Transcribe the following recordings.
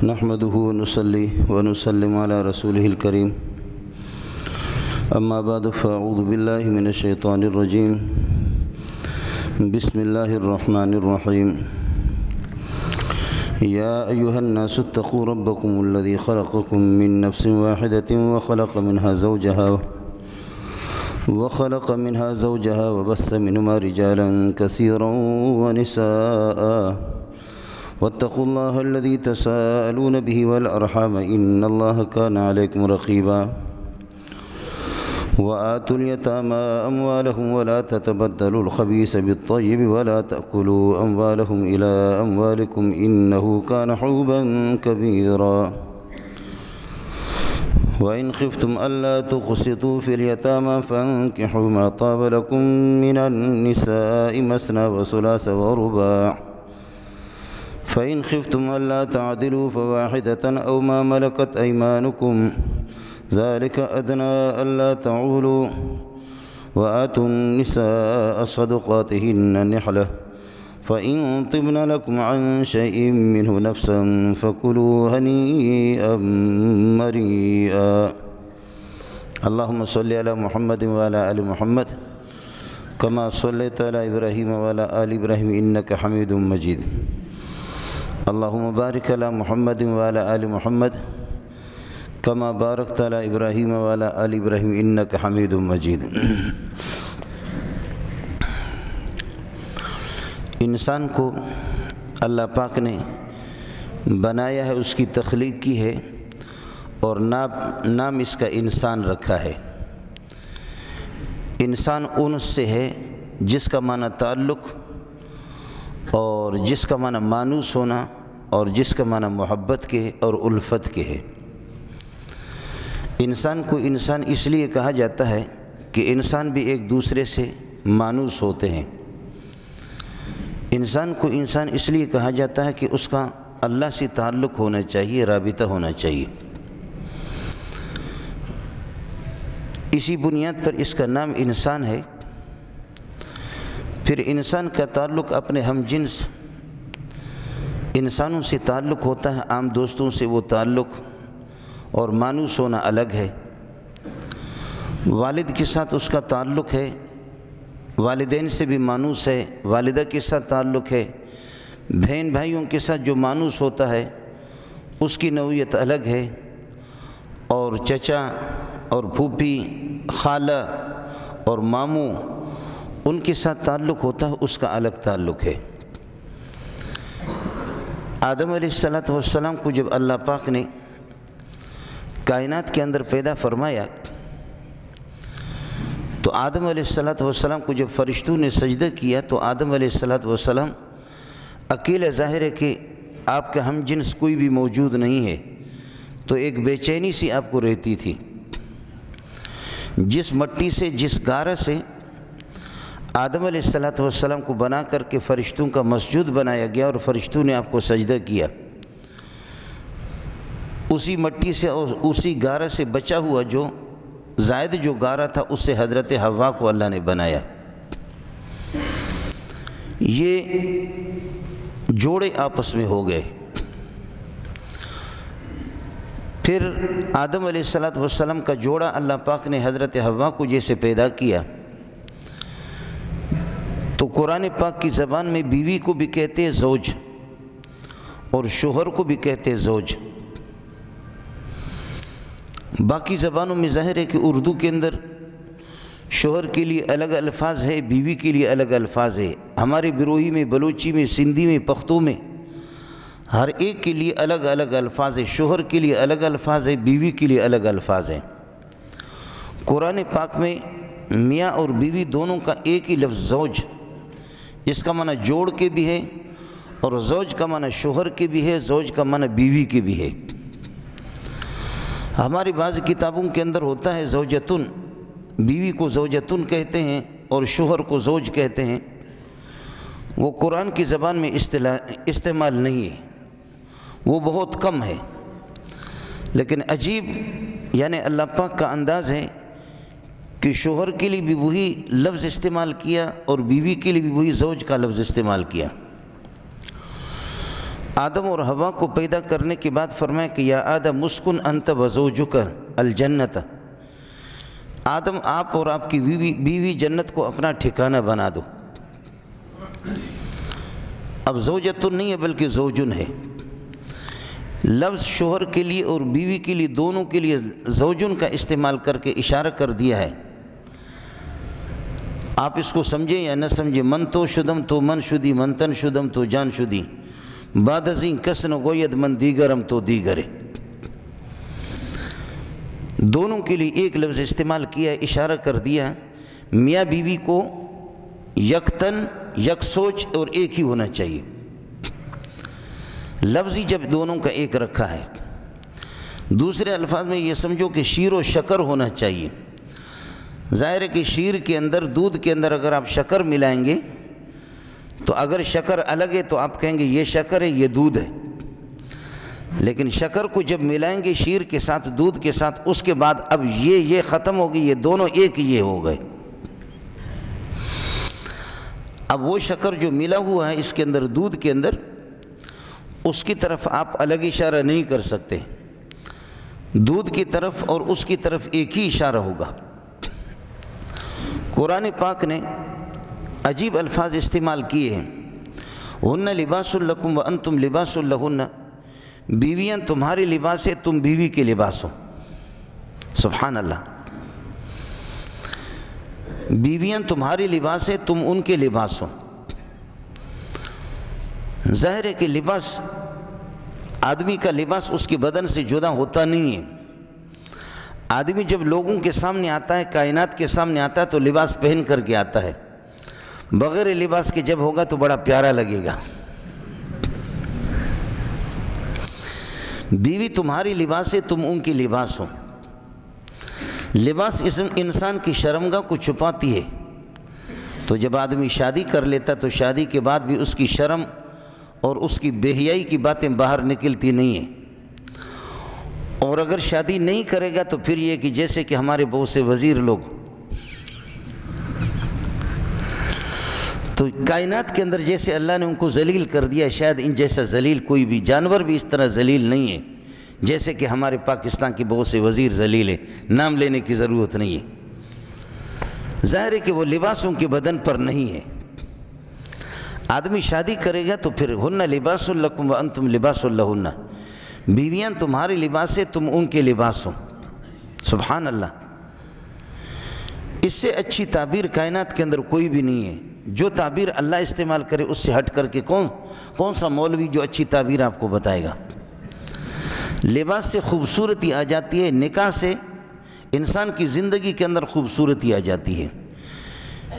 نحمده ونصلي ونسلم على رسوله الكريم أما بعد فأعوذ بالله من الشيطان الرجيم بسم الله الرحمن الرحيم يا أيها الناس اتقوا ربكم الذي خلقكم من نفس واحدة وخلق منها زوجها وبث منهما رجالا كثيرا ونساء واتقوا الله الذي تساءلون به والأرحام إن الله كان عليكم رقيبا وآتوا اليتامى أموالهم ولا تتبدلوا الخبيث بالطيب ولا تأكلوا أموالهم إلى أموالكم إنه كان حوبا كبيرا وإن خفتم ألا تقسطوا في اليتامى فانكحوا ما طاب لكم من النساء مثنى وثلاث ورباع فإن خفتم ألا تعدلوا فواحدة أو ما ملكت أيمانكم ذلك أدنى ألا تعولوا وآتوا النساء صدقاتهن نحلة فإن طبن لكم عن شيء منه نفسا فكلوا هنيئا مريئا اللهم صل على محمد وعلى آل محمد كما صليت على إبراهيم وعلى آل إبراهيم إنك حميد مجيد اللهم بارك على محمد وعلى آل محمد كما باركت على إبراهيم وعلى آل إبراهيم إنك حميد مجيد انسان کو اللہ پاک نے بنایا ہے، اس کی تخلیق کی ہے اور نام اس کا انسان رکھا ہے۔ انسان انس سے ہے جس کا معنی تعلق اور جس کا معنی مانوس ہونا اور جس کا معنی محبت کے اور الفت کے ہے۔ انسان کو انسان اس لیے کہا جاتا ہے کہ انسان بھی ایک دوسرے سے مانوس ہوتے ہیں۔ انسان کو انسان اس لیے کہا جاتا ہے کہ اس کا اللہ سے تعلق ہونا چاہیے، رابطہ ہونا چاہیے۔ اسی بنیاد پر اس کا نام انسان ہے۔ پھر انسان کا تعلق اپنے ہم جنس انسانوں سے تعلق ہوتا ہے، عام دوستوں سے وہ تعلق اور مانوس ہونا الگ ہے۔ والد کے ساتھ اس کا تعلق ہے، والدین سے بھی مانوس ہے، والدہ کے ساتھ تعلق ہے۔ بہن بھائیوں کے ساتھ جو مانوس ہوتا ہے اس کی نوعیت الگ ہے، اور چچا اور پھوپھی، خالہ اور ماموں ان کے ساتھ تعلق ہوتا ہے، اس کا الگ تعلق ہے۔ آدم علیہ السلام کو جب اللہ پاک نے کائنات کے اندر پیدا فرمایا تو آدم علیہ السلام کو جب فرشتوں نے سجدہ کیا تو آدم علیہ السلام اکیلے، ظاہر ہے کہ آپ کا ہم جنس کوئی بھی موجود نہیں ہے، تو ایک بے چینی سی آپ کو رہتی تھی۔ جس مٹی سے، جس گارہ سے آدم علیہ السلام کو بنا کر کے فرشتوں کا مسجود بنایا گیا اور فرشتوں نے آپ کو سجدہ کیا، اسی مٹی سے اور اسی گارہ سے بچا ہوا جو زائد جو گارہ تھا اس سے حضرت حوا کو اللہ نے بنایا۔ یہ جوڑے آپس میں ہو گئے۔ پھر آدم علیہ السلام کا جوڑا اللہ پاک نے حضرت حوا کو جیسے پیدا کیا تو قرآن پاک کی زبان میں بیوی کو بھی کہتے ہیں زوج اور شوہر کو بھی کہتے ہیں زوج۔ باقی زبانوں میں ظاہر ہے کہ اردو کے اندر شوہر کے لیے الگ الفاظ ہے، بیوی کے لیے الگ الفاظ ہے۔ ہمارے بروہی میں، بلوچی میں، سندھی میں، پختو میں ہر ایک کے لیے الگ الگ الفاظ ہے۔ شوہر کے لیے الگ الفاظ ہے، بیوی کے لیے الگ الفاظ ہیں۔ قرآن پاک میں میاں اور بیوی دونوں کا ایک ہی لفظ زوج، اس کا معنی جوڑ کے بھی ہے اور زوج کا معنی شوہر کے بھی ہے، زوج کا معنی بیوی کے بھی ہے۔ ہماری بعض کتابوں کے اندر ہوتا ہے زوجتن، بیوی کو زوجتن کہتے ہیں اور شوہر کو زوج کہتے ہیں۔ وہ قرآن کی زبان میں استعمال نہیں ہے، وہ بہت کم ہے۔ لیکن عجیب یعنی اللہ پاک کا انداز ہے کہ شوہر کے لیے بھی وہی لفظ استعمال کیا اور بیوی کے لیے بھی وہی زوج کا لفظ استعمال کیا۔ آدم اور حوا کو پیدا کرنے کے بعد فرمایا کہ یا آدم اسکن انت وزوجک الجنت، آدم آپ اور آپ کی بیوی جنت کو اپنا ٹھکانہ بنا دو۔ اب زوجتن نہیں ہے بلکہ زوجن ہے، لفظ شوہر کے لیے اور بیوی کے لیے دونوں کے لیے زوجن کا استعمال کر کے اشارہ کر دیا ہے۔ آپ اس کو سمجھیں یا نہ سمجھیں، من تو شدم تو من شدی، من تن شدم تو جان شدی، بعد ازیں کس نہ گوید من دیگرم تو دیگرے، دونوں کے لیے ایک لفظ استعمال کیا، اشارہ کر دیا میاں بیوی کو یک تن یک سوچ اور ایک ہی ہونا چاہیے، لفظی جب دونوں کا ایک رکھا ہے۔ دوسرے الفاظ میں یہ سمجھو کہ شیر و شکر ہونا چاہیے۔ ظاہر ہے کہ شیر کے اندر، دودھ کے اندر اگر آپ شکر ملائیں گے تو اگر شکر الگ ہے تو آپ کہیں گے یہ شکر ہے یہ دودھ ہے، لیکن شکر کو جب ملائیں گے شیر کے ساتھ، دودھ کے ساتھ، اس کے بعد اب یہ ختم ہوگی، یہ دونوں ایک یہ ہو گئے۔ اب وہ شکر جو ملا ہوا ہے اس کے اندر، دودھ کے اندر، اس کی طرف آپ الگ اشارہ نہیں کر سکتے، دودھ کی طرف اور اس کی طرف ایک ہی اشارہ ہوگا۔ قرآن پاک نے عجیب الفاظ استعمال کیے ہیں، ہن لباس لکم وانتم لباس لہن، بیویاں تمہاری لباس ہے، تم بیوی کے لباس ہو۔ سبحان اللہ، بیویاں تمہاری لباس ہے، تم ان کے لباس ہو۔ ظاہر ہے کہ لباس، آدمی کا لباس اس کے بدن سے جدا ہوتا نہیں ہے۔ آدمی جب لوگوں کے سامنے آتا ہے، کائنات کے سامنے آتا ہے تو لباس پہن کر کے آتا ہے، بغیر لباس کے جب ہوگا تو بڑا پیارا لگے گا۔ بیوی تمہاری لباس ہے، تم ان کی لباس ہو۔ لباس انسان کی شرمگاہ کو چھپاتی ہے، تو جب آدمی شادی کر لیتا تو شادی کے بعد بھی اس کی شرم اور اس کی بے حیائی کی باتیں باہر نکلتی نہیں ہیں، اور اگر شادی نہیں کرے گا تو پھر یہ کہ جیسے کہ ہمارے بہت سے وزیر لوگ تو کائنات کے اندر جیسے اللہ نے ان کو ذلیل کر دیا، شاید ان جیسا ذلیل کوئی بھی جانور بھی اس طرح ذلیل نہیں ہے جیسے کہ ہمارے پاکستان کے بہت سے وزیر ذلیل ہیں، نام لینے کی ضرورت نہیں ہے۔ ظاہر ہے کہ وہ لباسوں کے بدن پر نہیں ہے۔ آدمی شادی کرے گا تو پھر ہن لباس لکم وانتم لباس لہن، بیویاں تمہاری لباس ہے، تم ان کے لباس ہو۔ سبحان اللہ، اس سے اچھی تعبیر کائنات کے اندر کوئی بھی نہیں ہے۔ جو تعبیر اللہ استعمال کرے اس سے ہٹ کر کے کون سا مولوی جو اچھی تعبیر آپ کو بتائے گا۔ لباس سے خوبصورتی آ جاتی ہے، نکاح سے انسان کی زندگی کے اندر خوبصورتی آ جاتی ہے،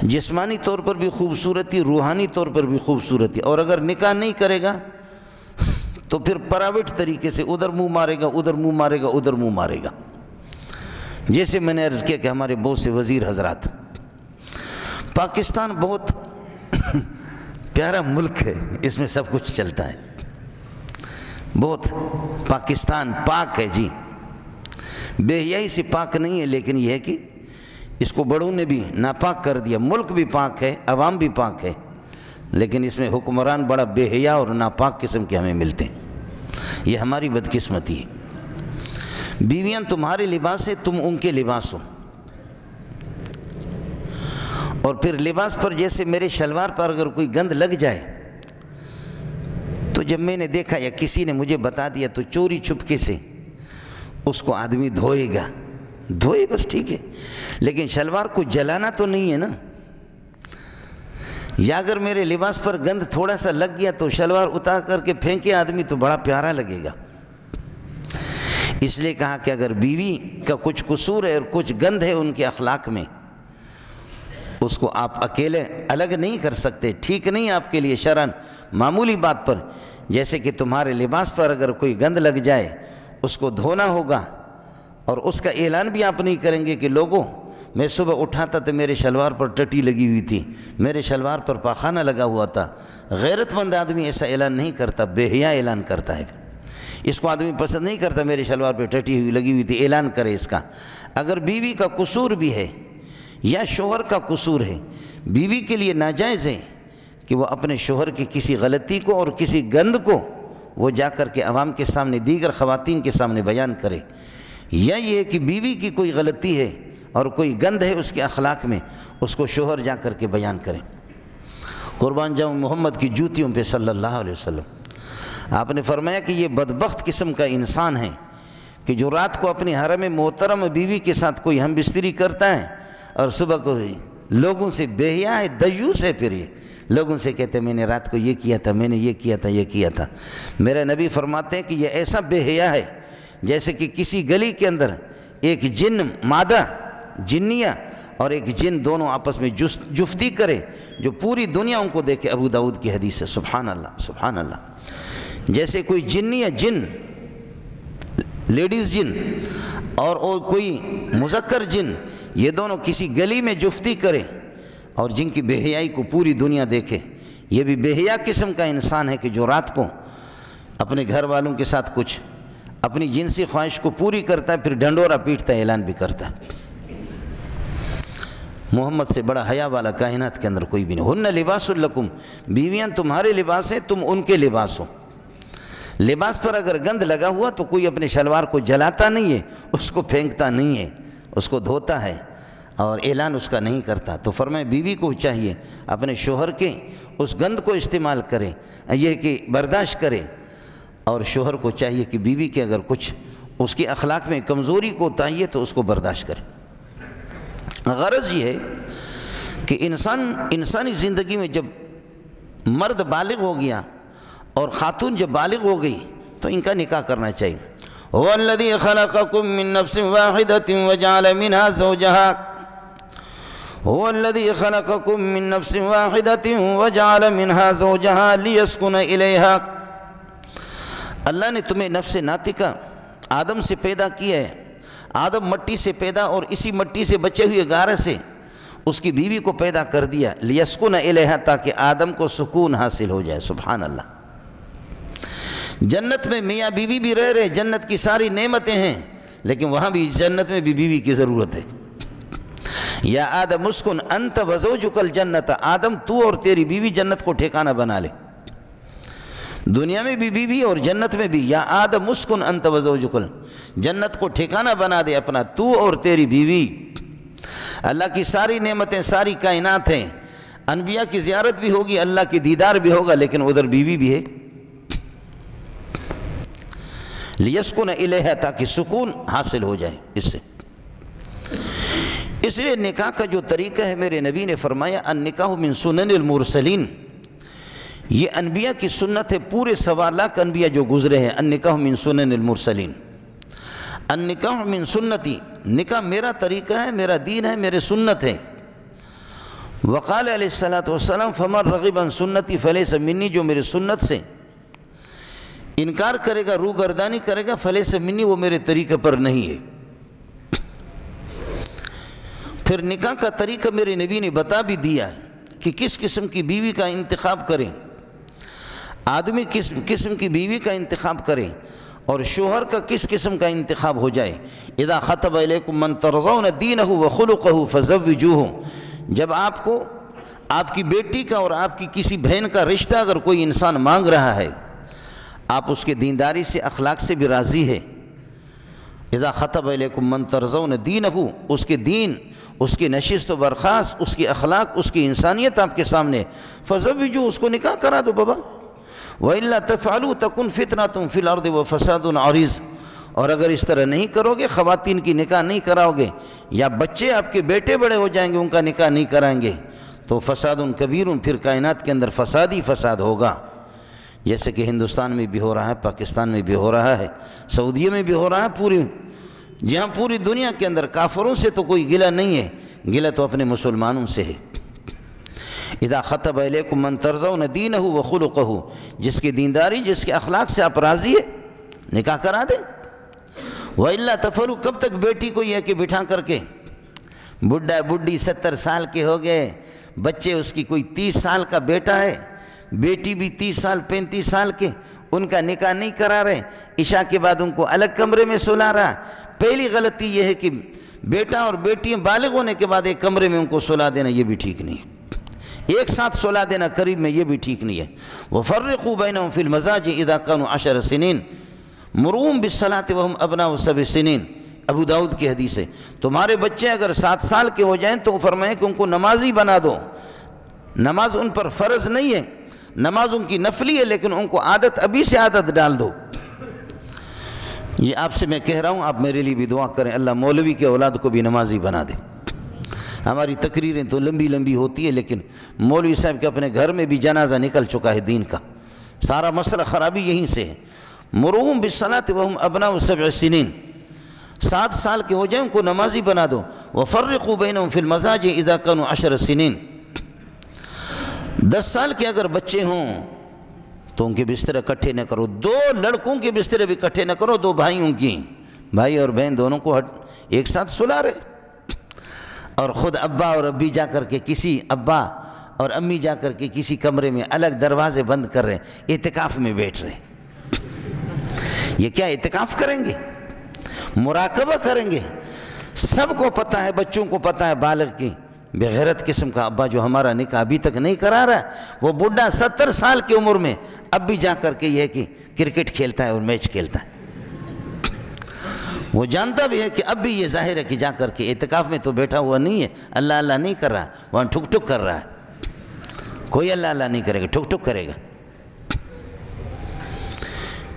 جسمانی طور پر بھی خوبصورتی، روحانی طور پر بھی خوبصورتی، اور اگر نکاح نہیں کرے گا تو پھر پرائیویٹ طریقے سے ادھر منہ مارے گا، ادھر منہ مارے گا، ادھر منہ مارے گا۔ جیسے میں نے عرض کیا کہ ہمارے بہت سے وزیر حضرات، پاکستان بہت پیارا ملک ہے، اس میں سب کچھ چلتا ہے، بہت پاکستان پاک ہے جی، بے حیائی سے پاک نہیں ہے، لیکن یہ ہے کہ اس کو بڑوں نے بھی ناپاک کر دیا۔ ملک بھی پاک ہے، عوام بھی پاک ہے، لیکن اس میں حکمران بڑا بے حیا اور ناپاک قسم کے ہمیں ملتے ہیں، یہ ہماری بدقسمتی ہے۔ بیویاں تمہارے لباس ہے، تم ان کے لباس ہو۔ اور پھر لباس پر جیسے میرے شلوار پر اگر کوئی گند لگ جائے تو جب میں نے دیکھا یا کسی نے مجھے بتا دیا تو چوری چھپکے سے اس کو آدمی دھوئے گا، دھوئے بس ٹھیک ہے، لیکن شلوار کو جلانا تو نہیں ہے نا۔ یا اگر میرے لباس پر گند تھوڑا سا لگ گیا تو شلوار اتار کر کے پھینکے آدمی تو بڑا پیارا لگے گا۔ اس لیے کہا کہ اگر بیوی کا کچھ قصور ہے اور کچھ گند ہے ان کے اخلاق میں، اس کو آپ اکیلے الگ نہیں کر سکتے، ٹھیک نہیں آپ کے لیے شرعاً، معمولی بات پر جیسے کہ تمہارے لباس پر اگر کوئی گند لگ جائے اس کو دھونا ہوگا، اور اس کا اعلان بھی آپ نہیں کریں گے کہ لوگوں میں صبح اٹھاتا تو میرے شلوار پر ٹٹی لگی ہوئی تھی، میرے شلوار پر پاخانہ لگا ہوا تھا۔ غیرت مند آدمی ایسا اعلان نہیں کرتا، بے حیا اعلان کرتا ہے۔ اس کو آدمی پسند نہیں کرتا میرے شلوار پہ ٹٹی ہوئی لگی ہوئی تھی، اعلان کرے اس کا۔ اگر بیوی کا قصور بھی ہے یا شوہر کا قصور ہے، بیوی کے لیے ناجائز ہے کہ وہ اپنے شوہر کی کسی غلطی کو اور کسی گند کو وہ جا کر کے عوام کے سامنے دیگر خواتین کے سامنے بیان کرے، یا یہ ہے کہ بیوی کی کوئی غلطی ہے اور کوئی گند ہے اس کے اخلاق میں، اس کو شوہر جا کر کے بیان کریں۔ قربان جاؤں محمد کی جوتیوں پہ صلی اللہ علیہ وسلم۔ آپ نے فرمایا کہ یہ بدبخت قسم کا انسان ہے کہ جو رات کو اپنی حرم محترم بیوی کے ساتھ کوئی ہم بستری کرتا ہے اور صبح کو لوگوں سے بے حیا ہے، دیوس ہے، پھر یہ لوگوں سے کہتے ہیں میں نے رات کو یہ کیا تھا، میں نے یہ کیا تھا، یہ کیا تھا۔ میرے نبی فرماتے ہیں کہ یہ ایسا بے حیا ہے جیسے کہ کسی گلی کے اندر ایک جن مادہ جنیہ اور ایک جن دونوں آپس میں جفتی کرے، جو پوری دنیا ان کو دیکھے۔ ابو داؤد کی حدیث ہے، سبحان اللہ سبحان اللہ۔ جیسے کوئی جنیہ جن، لیڈیز جن اور کوئی مذکر جن، یہ دونوں کسی گلی میں جفتی کرے اور جن کی بے حیائی کو پوری دنیا دیکھے۔ یہ بھی بے حیا قسم کا انسان ہے کہ جو رات کو اپنے گھر والوں کے ساتھ کچھ اپنی جنسی خواہش کو پوری کرتا ہے، پھر ڈھنڈورا پیٹتا ہے، اعلان بھی کرتا ہے۔ محمد سے بڑا حیا والا کائنات کے اندر کوئی بھی نہیں۔ ہن لباس لکم، بیویاں تمہارے لباس ہیں، تم ان کے لباس ہو۔ لباس پر اگر گند لگا ہوا تو کوئی اپنے شلوار کو جلاتا نہیں ہے، اس کو پھینکتا نہیں ہے، اس کو دھوتا ہے اور اعلان اس کا نہیں کرتا۔ تو فرمائے بیوی کو چاہیے اپنے شوہر کے اس گند کو استعمال کرے، یہ کہ برداشت کرے، اور شوہر کو چاہیے کہ بیوی کے اگر کچھ اس کی اخلاق میں کمزوری کو تائیے تو اس کو برداشت کرے۔ غرض یہ ہے کہ انسانی زندگی میں جب مرد بالغ ہو گیا اور خاتون جب بالغ ہو گئی تو ان کا نکاح کرنا چاہیے۔ هو الذي خلقكم من نفس واحدة وجعل منها زوجها هو الذي خلقكم من نفس واحدة وجعل منها زوجها ليسكن إليها۔ اللہ نے تمہیں نفس ناطقہ آدم سے پیدا کیا ہے۔ آدم مٹی سے پیدا اور اسی مٹی سے بچے ہوئے غارہ سے اس کی بیوی کو پیدا کر دیا، لیسکن الیہا، تاکہ آدم کو سکون حاصل ہو جائے۔ سبحان اللہ۔ جنت میں میاں بیوی بھی رہ رہے، جنت کی ساری نعمتیں ہیں، لیکن وہاں بھی جنت میں بھی بیوی کی ضرورت ہے۔ یا آدم اسکن انت وزوجک الجنت، آدم تو اور تیری بیوی جنت کو ٹھکانہ بنا لے۔ دنیا میں بھی بیوی اور جنت میں بھی، یا آدم اسکن انت وزوجک، جنت کو ٹھکانہ بنا دے اپنا تو اور تیری بیوی۔ اللہ کی ساری نعمتیں، ساری کائنات ہیں، انبیاء کی زیارت بھی ہوگی، اللہ کی دیدار بھی ہوگا، لیکن ادھر بیوی بھی ہے۔ لیسکن الیہا، تاکہ سکون حاصل ہو جائے اس سے۔ اس لیے نکاح کا جو طریقہ ہے، میرے نبی نے فرمایا النکاح من سنن المرسلین، یہ انبیاء کی سنت ہے، پورے 1.25 لاکھ انبیاء جو گزرے ہیں۔ النکاح من سنن المرسلین، النکاح من سنتی، نکاح میرا طریقہ ہے، میرا دین ہے، میرے سنت ہے۔ وقال علیہ الصلوۃ والسلام فمن رغب عن سنتی فلیس منی، جو میرے سنت سے انکار کرے گا، روگردانی کرے گا، فلیس منی، وہ میرے طریقے پر نہیں ہے۔ پھر نکاح کا طریقہ میرے نبی نے بتا بھی دیا کہ کس قسم کی بیوی کا انتخاب کریں، آدمی کس قسم کی بیوی کا انتخاب کرے اور شوہر کا کس قسم کا انتخاب ہو جائے۔ اذا خطب الیکم من ترضون دینہ وخلقہ فزوجوہ، جب آپ کو آپ کی بیٹی کا اور آپ کی کسی بہن کا رشتہ اگر کوئی انسان مانگ رہا ہے، آپ اس کے دینداری سے، اخلاق سے بھی راضی ہے۔ اذا خطب الیکم من ترضون دینہ، اس کے دین، اس کی نشست و برخاست، اس کی اخلاق، اس کی انسانیت آپ کے سامنے، فزوجوہ، اس کو نکاح کرا دو بابا۔ وَإِلَّا تَفْعَلُوا تَكُنْ فِتْنَةٌ فِي الْأَرْضِ وَفَسَادٌ عَرِيضٌ، اور اگر اس طرح نہیں کرو گے، خواتین کی نکاح نہیں کراؤ گے، یا بچے آپ کے بیٹے بڑے ہو جائیں گے ان کا نکاح نہیں کرائیں گے، تو فساد کبیر، پھر کائنات کے اندر فساد ہی فساد ہوگا، جیسے کہ ہندوستان میں بھی ہو رہا ہے، پاکستان میں بھی ہو رہا ہے، سعودیہ میں بھی ہو رہا ہے، جہاں پوری دنیا کے اندر کافروں سے تو کوئی گلہ نہیں ہے، گلہ تو اپنے مسلمانوں سے ہے۔ اذا خطب الیکم من ترضون دینہ وخلقہ، جس کی دینداری، جس کے اخلاق سے آپ راضی ہے، نکاح کرا دیں۔ وَإِلَّا تَفْعَلُوا، کب تک بیٹی کو یہ کہ بٹھا کر کے، بڈھی 70 سال کے ہو گئے، بچے اس کی کوئی 30 سال کا بیٹا ہے، بیٹی بھی 30 سال 35 سال کے، ان کا نکاح نہیں کرا رہے، عشاء کے بعد ان کو الگ کمرے میں سلا رہا۔ پہلی غلطی یہ ہے کہ بیٹا اور بیٹیاں بالغ ہونے کے بعد ایک کمرے میں ان کو سلا دینا، یہ بھی ٹھیک نہیں۔ ایک ساتھ صلح دینا قریب میں یہ بھی ٹھیک نہیں ہے۔ وَفَرِّقُوا بَيْنَهُمْ فِي الْمَضَاجِعِ إِذَا كَانُوا 10 سِنِينَ مُرُوهُمْ بِالصَّلَاةِ وَهُمْ أَبْنَاءُ 7 سِنِينَ، ابو داؤد کی حدیث ہے۔ تمہارے بچے اگر 7 سال کے ہو جائیں تو فرمائیں کہ ان کو نمازی بنا دو۔ نماز ان پر فرض نہیں ہے، نماز ان کی نفلی ہے، لیکن ان کو عادت ابھی سے عادت ڈال دو۔ یہ آپ سے میں کہہ رہا ہوں، آپ میرے لیے بھی دعا کریں، اللہ مولوی کے اولاد کو بھی نمازی بنا دے۔ ہماری تقریریں تو لمبی لمبی ہوتی ہے، لیکن مولوی صاحب کے اپنے گھر میں بھی جنازہ نکل چکا ہے دین کا، سارا مسئلہ خرابی یہیں سے ہے۔ مروہم بالصلاۃ وہم ابناء 7 سنین، 7 سال کے ہو جائیں ان کو نمازی بنا دو۔ وفرقوا بینہم فی المضاجع اذا کانوا 10 سنین، 10 سال کے اگر بچے ہوں تو ان کے بستر اکٹھے نہ کرو، 2 لڑکوں کے بستر بھی اکٹھے نہ کرو، 2 بھائیوں کی، بھائی اور بہن دونوں کو ایک ساتھ سلا رہے، اور خود ابا اور امی جا کر کے کسی ابا اور امی جا کر کے کسی کمرے میں الگ دروازے بند کر رہے، اعتکاف میں بیٹھ رہے۔ یہ کیا اعتکاف کریں گے؟ مراقبہ کریں گے؟ سب کو پتہ ہے، بچوں کو پتہ ہے، بالغ کی بغیرت قسم کا ابا جو ہمارا نکاح ابھی تک نہیں کرا رہا ہے، وہ بڈھا 70 سال کی عمر میں اب بھی جا کر کے یہ ہے کہ کرکٹ کھیلتا ہے اور میچ کھیلتا ہے۔ وہ جانتا بھی ہے کہ اب بھی یہ ظاہر ہے کہ جا کر کے اعتکاف میں تو بیٹھا ہوا نہیں ہے، اللہ اللہ نہیں کر رہا، وہاں ٹھک ٹھک کر رہا ہے۔ کوئی اللہ اللہ نہیں کرے گا، ٹھک ٹھک کرے گا۔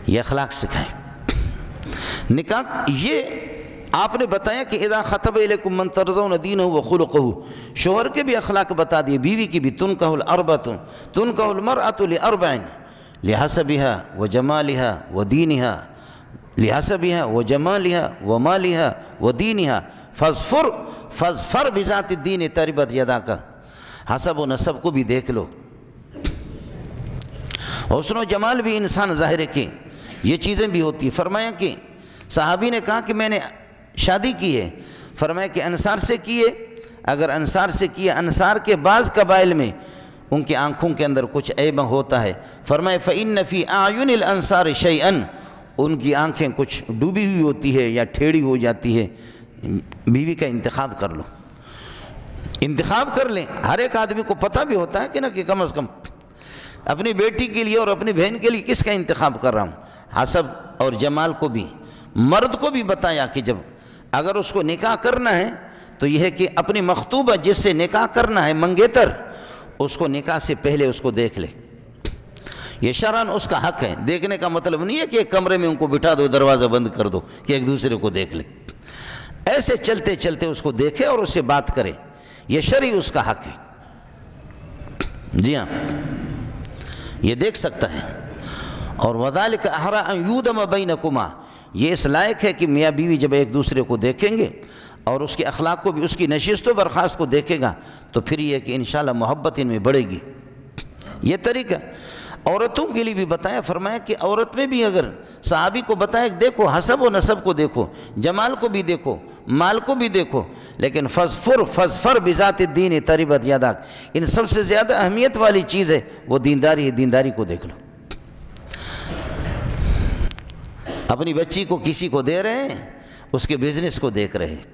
یہ اخلاق سکھائیں۔ نکاح یہ آپ نے بتایا کہ اذا خطب الیکم من ترضون دینہ وخلقہ، شوہر کے بھی اخلاق بتا دیے، بیوی کی بھی۔ تنکح الاربعۃ، تنکح المرأۃ لاربع، لحسبها وجمالها ودینها، لحسبها وجمالها ومالها ودینها، فاظفر بذات الدین تربت یداک۔ حسب و نسب کو بھی دیکھ لو، حسن و جمال بھی انسان ظاہر کی یہ چیزیں بھی ہوتی ہیں۔ فرمایا کہ صحابی نے کہا کہ میں نے شادی کی ہے، فرمایا کہ انصار سے کیے، اگر انصار سے کیے، انصار کے بعض قبائل میں ان کی آنکھوں کے اندر کچھ عیب ہوتا ہے، فرمایا فَإِنَّ فِي أَعْيُنِ الْأَنصَارِ شَيْئًا، ان کی آنکھیں کچھ ڈوبی ہوئی ہوتی ہے یا ٹھیڑی ہو جاتی ہے۔ بیوی کا انتخاب کر لو، انتخاب کر لیں۔ ہر ایک آدمی کو پتہ بھی ہوتا ہے کہ نا کہ کم از کم اپنی بیٹی کے لیے اور اپنی بہن کے لیے کس کا انتخاب کر رہا ہوں۔ حسب اور جمال کو بھی، مرد کو بھی بتایا کہ جب اگر اس کو نکاح کرنا ہے تو یہ ہے کہ اپنی مخطوبہ جس سے نکاح کرنا ہے، منگیتر، اس کو نکاح سے پہلے اس کو دیکھ لے۔ یہ شرعاً اس کا حق ہے۔ دیکھنے کا مطلب نہیں ہے کہ ایک کمرے میں ان کو بٹھا دو، دروازہ بند کر دو کہ ایک دوسرے کو دیکھ لے۔ ایسے چلتے چلتے اس کو دیکھے اور اس سے بات کرے، یہ شرعی اس کا حق ہے۔ جی ہاں، یہ دیکھ سکتا ہے۔ اور وَذَلِكَ أَحْرَىٰ أَن يُودَمَ بَيْنَكُمَا، یہ اس لائق ہے کہ میاں بیوی جب ایک دوسرے کو دیکھیں گے اور اس کے اخلاق کو بھی، اس کی نشست و برخاست کو دیکھے گا، تو پھر یہ کہ انشاءاللہ محبت ان میں بڑھے گی۔ یہ طریقہ عورتوں کے لیے بھی بتایا، فرمایا کہ عورت میں بھی اگر صحابی کو بتایا کہ دیکھو حسب و نسب کو دیکھو، جمال کو بھی دیکھو، مال کو بھی دیکھو، لیکن فَاظْفَرْ بِذَاتِ الدِّینِ تَرِبَتْ یَدَاک، ان سب سے زیادہ اہمیت والی چیز ہے وہ دینداری ہے، دینداری کو دیکھ لو۔ اپنی بچی کو کسی کو دے رہے ہیں، اس کے بزنس کو دیکھ رہے ہیں،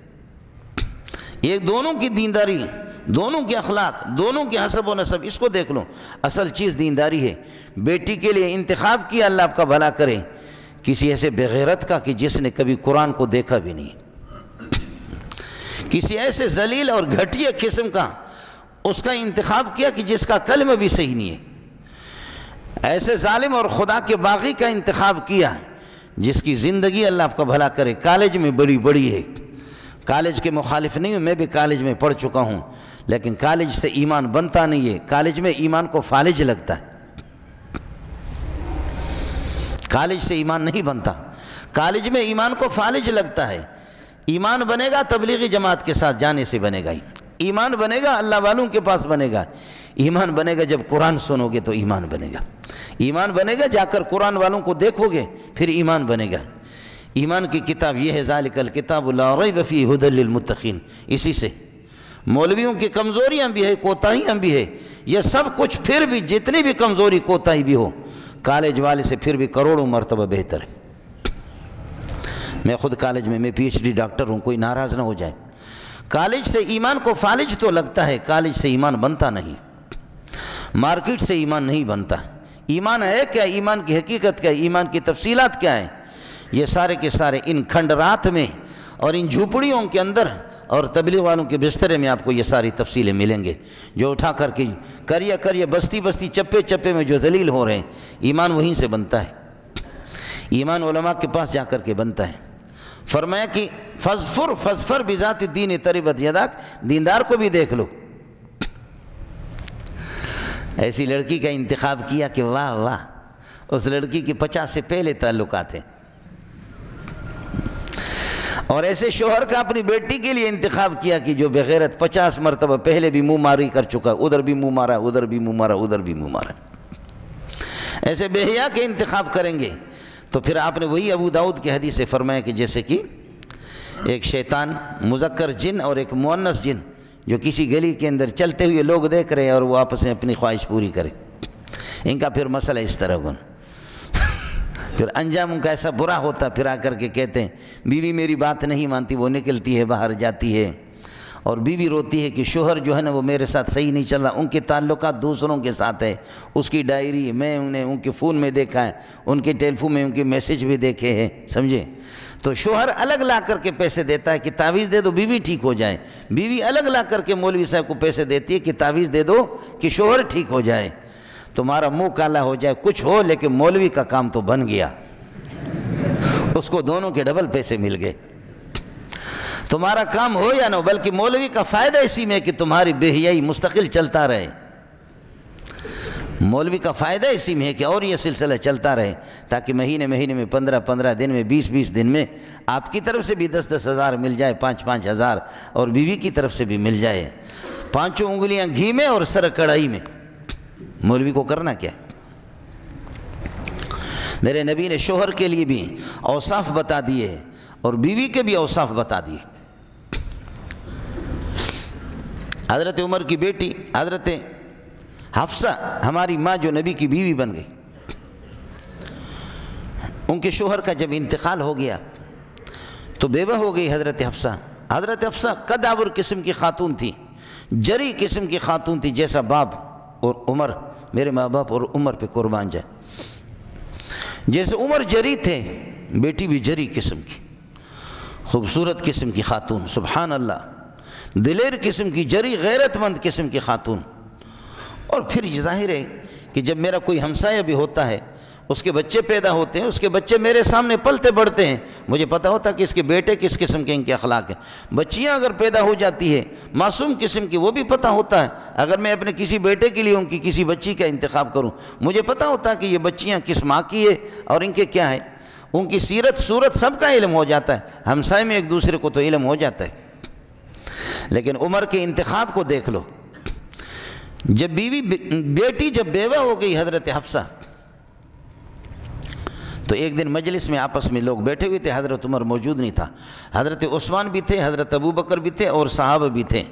ایک دونوں کی دینداری، دونوں کے اخلاق، دونوں کے حسب و نسب، اس کو دیکھ لو۔ اصل چیز دینداری ہے۔ بیٹی کے لیے انتخاب کیا، اللہ آپ کا بھلا کرے، کسی ایسے بغیرت کا کہ جس نے کبھی قرآن کو دیکھا بھی نہیں، کسی ایسے ذلیل اور گھٹیا قسم کا اس کا انتخاب کیا کہ جس کا کلمہ بھی صحیح نہیں ہے، ایسے ظالم اور خدا کے باغی کا انتخاب کیا جس کی زندگی، اللہ آپ کا بھلا کرے، کالج میں بڑی ہے۔ کالج کے مخالف نہیں ہوں، میں بھی کالج میں پڑھ چکا ہوں، لیکن کالج سے ایمان بنتا نہیں ہے، کالج میں ایمان کو فالج لگتا ہے، کالج سے ایمان نہیں بنتا، کالج میں ایمان کو فالج لگتا ہے۔ ایمان بنے گا تبلیغی جماعت کے ساتھ جانے سے بنے گا، ایمان بنے گا اللہ والوں کے پاس بنے گا، ایمان بنے گا جب قرآن سنو گے تو ایمان بنے گا، ایمان بنے گا جا کر قرآن والوں کو دیکھو گے پھر ایمان بنے گا۔ ایمان کی کتاب یہ ہے، ذالک الکتاب لا ریب فیہ ھدی للمتقین۔ اسی سے مولویوں کی کمزوریاں بھی ہے، کوتاہیاں بھی ہے، یہ سب کچھ پھر بھی جتنی بھی کمزوری کوتاہی بھی ہو، کالج والے سے پھر بھی کروڑوں مرتبہ بہتر ہے۔ میں خود کالج میں پی ایچ ڈی ڈاکٹر ہوں، کوئی ناراض نہ ہو جائے۔ کالج سے ایمان کو فالج تو لگتا ہے، کالج سے ایمان بنتا نہیں۔ مارکیٹ سے ایمان نہیں بنتا۔ ایمان ہے کیا، ایمان کی حقیقت کیا ہے، ایمان کی تفصیلات کیا ہیں، یہ سارے کے سارے ان کھنڈرات میں اور ان جھوپڑیوں کے اندر اور تبلیغ والوں کے بسترے میں آپ کو یہ ساری تفصیلیں ملیں گے، جو اٹھا کر کے کریے بستی بستی چپے چپے میں جو ذلیل ہو رہے ہیں۔ ایمان وہیں سے بنتا ہے، ایمان علماء کے پاس جا کر کے بنتا ہے۔ فرمایا کہ فَاظْفَرْ بِذَاتِ الدِّينِ تَرِبَتْ يَدَاكَ، دیندار کو بھی دیکھ لو۔ ایسی لڑکی کا انتخاب کیا کہ واہ واہ، اس لڑکی کے 50 سے پہلے تعلقات ہیں، اور ایسے شوہر کا اپنی بیٹی کے لیے انتخاب کیا کہ جو بغیرت 50 مرتبہ پہلے بھی منہ ماری کر چکا، ادھر بھی منہ مارا، ادھر بھی منہ مارا، ادھر بھی منہ مارا۔ ایسے بے حیا کے انتخاب کریں گے تو پھر آپ نے وہی ابو داؤد کی حدیث سے فرمایا کہ جیسے کہ ایک شیطان مذکر جن اور ایک مؤنث جن جو کسی گلی کے اندر چلتے ہوئے لوگ دیکھ رہے ہیں اور وہ آپس میں اپنی خواہش پوری کرے، ان کا پھر مسئلہ اس طرح ہوگا، پھر انجام ان کا ایسا برا ہوتا، پھر آ کر کے کہتے ہیں بیوی میری بات نہیں مانتی، وہ نکلتی ہے باہر جاتی ہے، اور بیوی روتی ہے کہ شوہر جو ہے نا وہ میرے ساتھ صحیح نہیں چل رہا، ان کے تعلقات دوسروں کے ساتھ ہے، اس کی ڈائری میں انہیں ان کے فون میں دیکھا ہے، ان کے ٹیلی فون میں ان کے میسج بھی دیکھے ہیں، سمجھے؟ تو شوہر الگ لا کر کے پیسے دیتا ہے کہ تعویذ دے دو بیوی ٹھیک ہو جائے، بیوی الگ لا کر کے مولوی صاحب کو پیسے دیتی ہے کہ تعویذ دے دو کہ شوہر ٹھیک ہو جائے۔ تمہارا منہ کالا ہو جائے کچھ ہو، لیکن مولوی کا کام تو بن گیا، اس کو دونوں کے ڈبل پیسے مل گئے۔ تمہارا کام ہو یا نہ ہو، بلکہ مولوی کا فائدہ اسی میں کہ تمہاری بے حیائی مستقل چلتا رہے، مولوی کا فائدہ اسی میں ہے کہ اور یہ سلسلہ چلتا رہے، تاکہ مہینے میں 15 دن میں 20 دن میں آپ کی طرف سے بھی 10 ہزار مل جائے، 5 ہزار، اور بیوی کی طرف سے بھی مل جائے، 5 انگلیاں گھی میں اور سر کڑھائی میں۔ مولوی کو کرنا کیا؟ میرے نبی نے شوہر کے لیے بھی اوصاف بتا دیے اور بیوی کے بھی اوصاف بتا دیے۔ حضرت عمر کی بیٹی حضرت حفصہ ہماری ماں جو نبی کی بیوی بن گئی، ان کے شوہر کا جب انتقال ہو گیا تو بیوہ ہو گئی حضرت حفصہ۔ حضرت حفصہ قدآور قسم کی خاتون تھی، جری قسم کی خاتون تھی، جیسا باپ اور عمر، میرے ماں باپ اور عمر پہ قربان جائے، جیسے عمر جری تھے بیٹی بھی جری قسم کی، خوبصورت قسم کی خاتون، سبحان اللہ، دلیر قسم کی جری، غیرت مند قسم کی خاتون۔ اور پھر یہ ظاہر ہے کہ جب میرا کوئی ہمسایہ بھی ہوتا ہے، اس کے بچے پیدا ہوتے ہیں، اس کے بچے میرے سامنے پلتے بڑھتے ہیں، مجھے پتہ ہوتا ہے کہ اس کے بیٹے کس قسم کے ان کے اخلاق ہیں۔ بچیاں اگر پیدا ہو جاتی ہے معصوم قسم کی، وہ بھی پتہ ہوتا ہے۔ اگر میں اپنے کسی بیٹے کے لیے ان کی کسی بچی کا انتخاب کروں، مجھے پتہ ہوتا ہے کہ یہ بچیاں کس ماں کی ہے اور ان کے کیا ہے، ان کی سیرت صورت سب کا علم ہو جاتا ہے، ہمسائے میں ایک دوسرے کو تو علم ہو جاتا ہے۔ لیکن عمر کے انتخاب کو دیکھ لو، جب بیٹی جب بیوہ ہو گئی حضرت حفصہ، تو ایک دن مجلس میں آپس میں لوگ بیٹھے ہوئے تھے، حضرت عمر موجود نہیں تھا، حضرت عثمان بھی تھے، حضرت ابو بکر بھی تھے اور صحابہ بھی تھے۔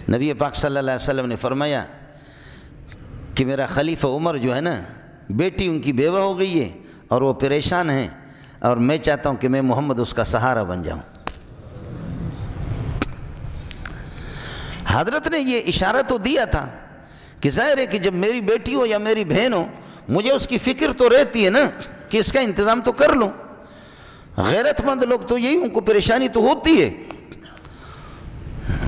نبی پاک صلی اللہ علیہ وسلم نے فرمایا کہ میرا خلیفہ عمر جو ہے نا، بیٹی ان کی بیوہ ہو گئی ہے اور وہ پریشان ہیں، اور میں چاہتا ہوں کہ میں محمد اس کا سہارا بن جاؤں۔ حضرت نے یہ اشارہ تو دیا تھا کہ ظاہر ہے کہ جب میری بیٹی ہو یا میری بہن ہو، مجھے اس کی فکر تو رہتی ہے نا کہ اس کا انتظام تو کر لوں۔ غیرت مند لوگ تو یہی، ان کو پریشانی تو ہوتی ہے۔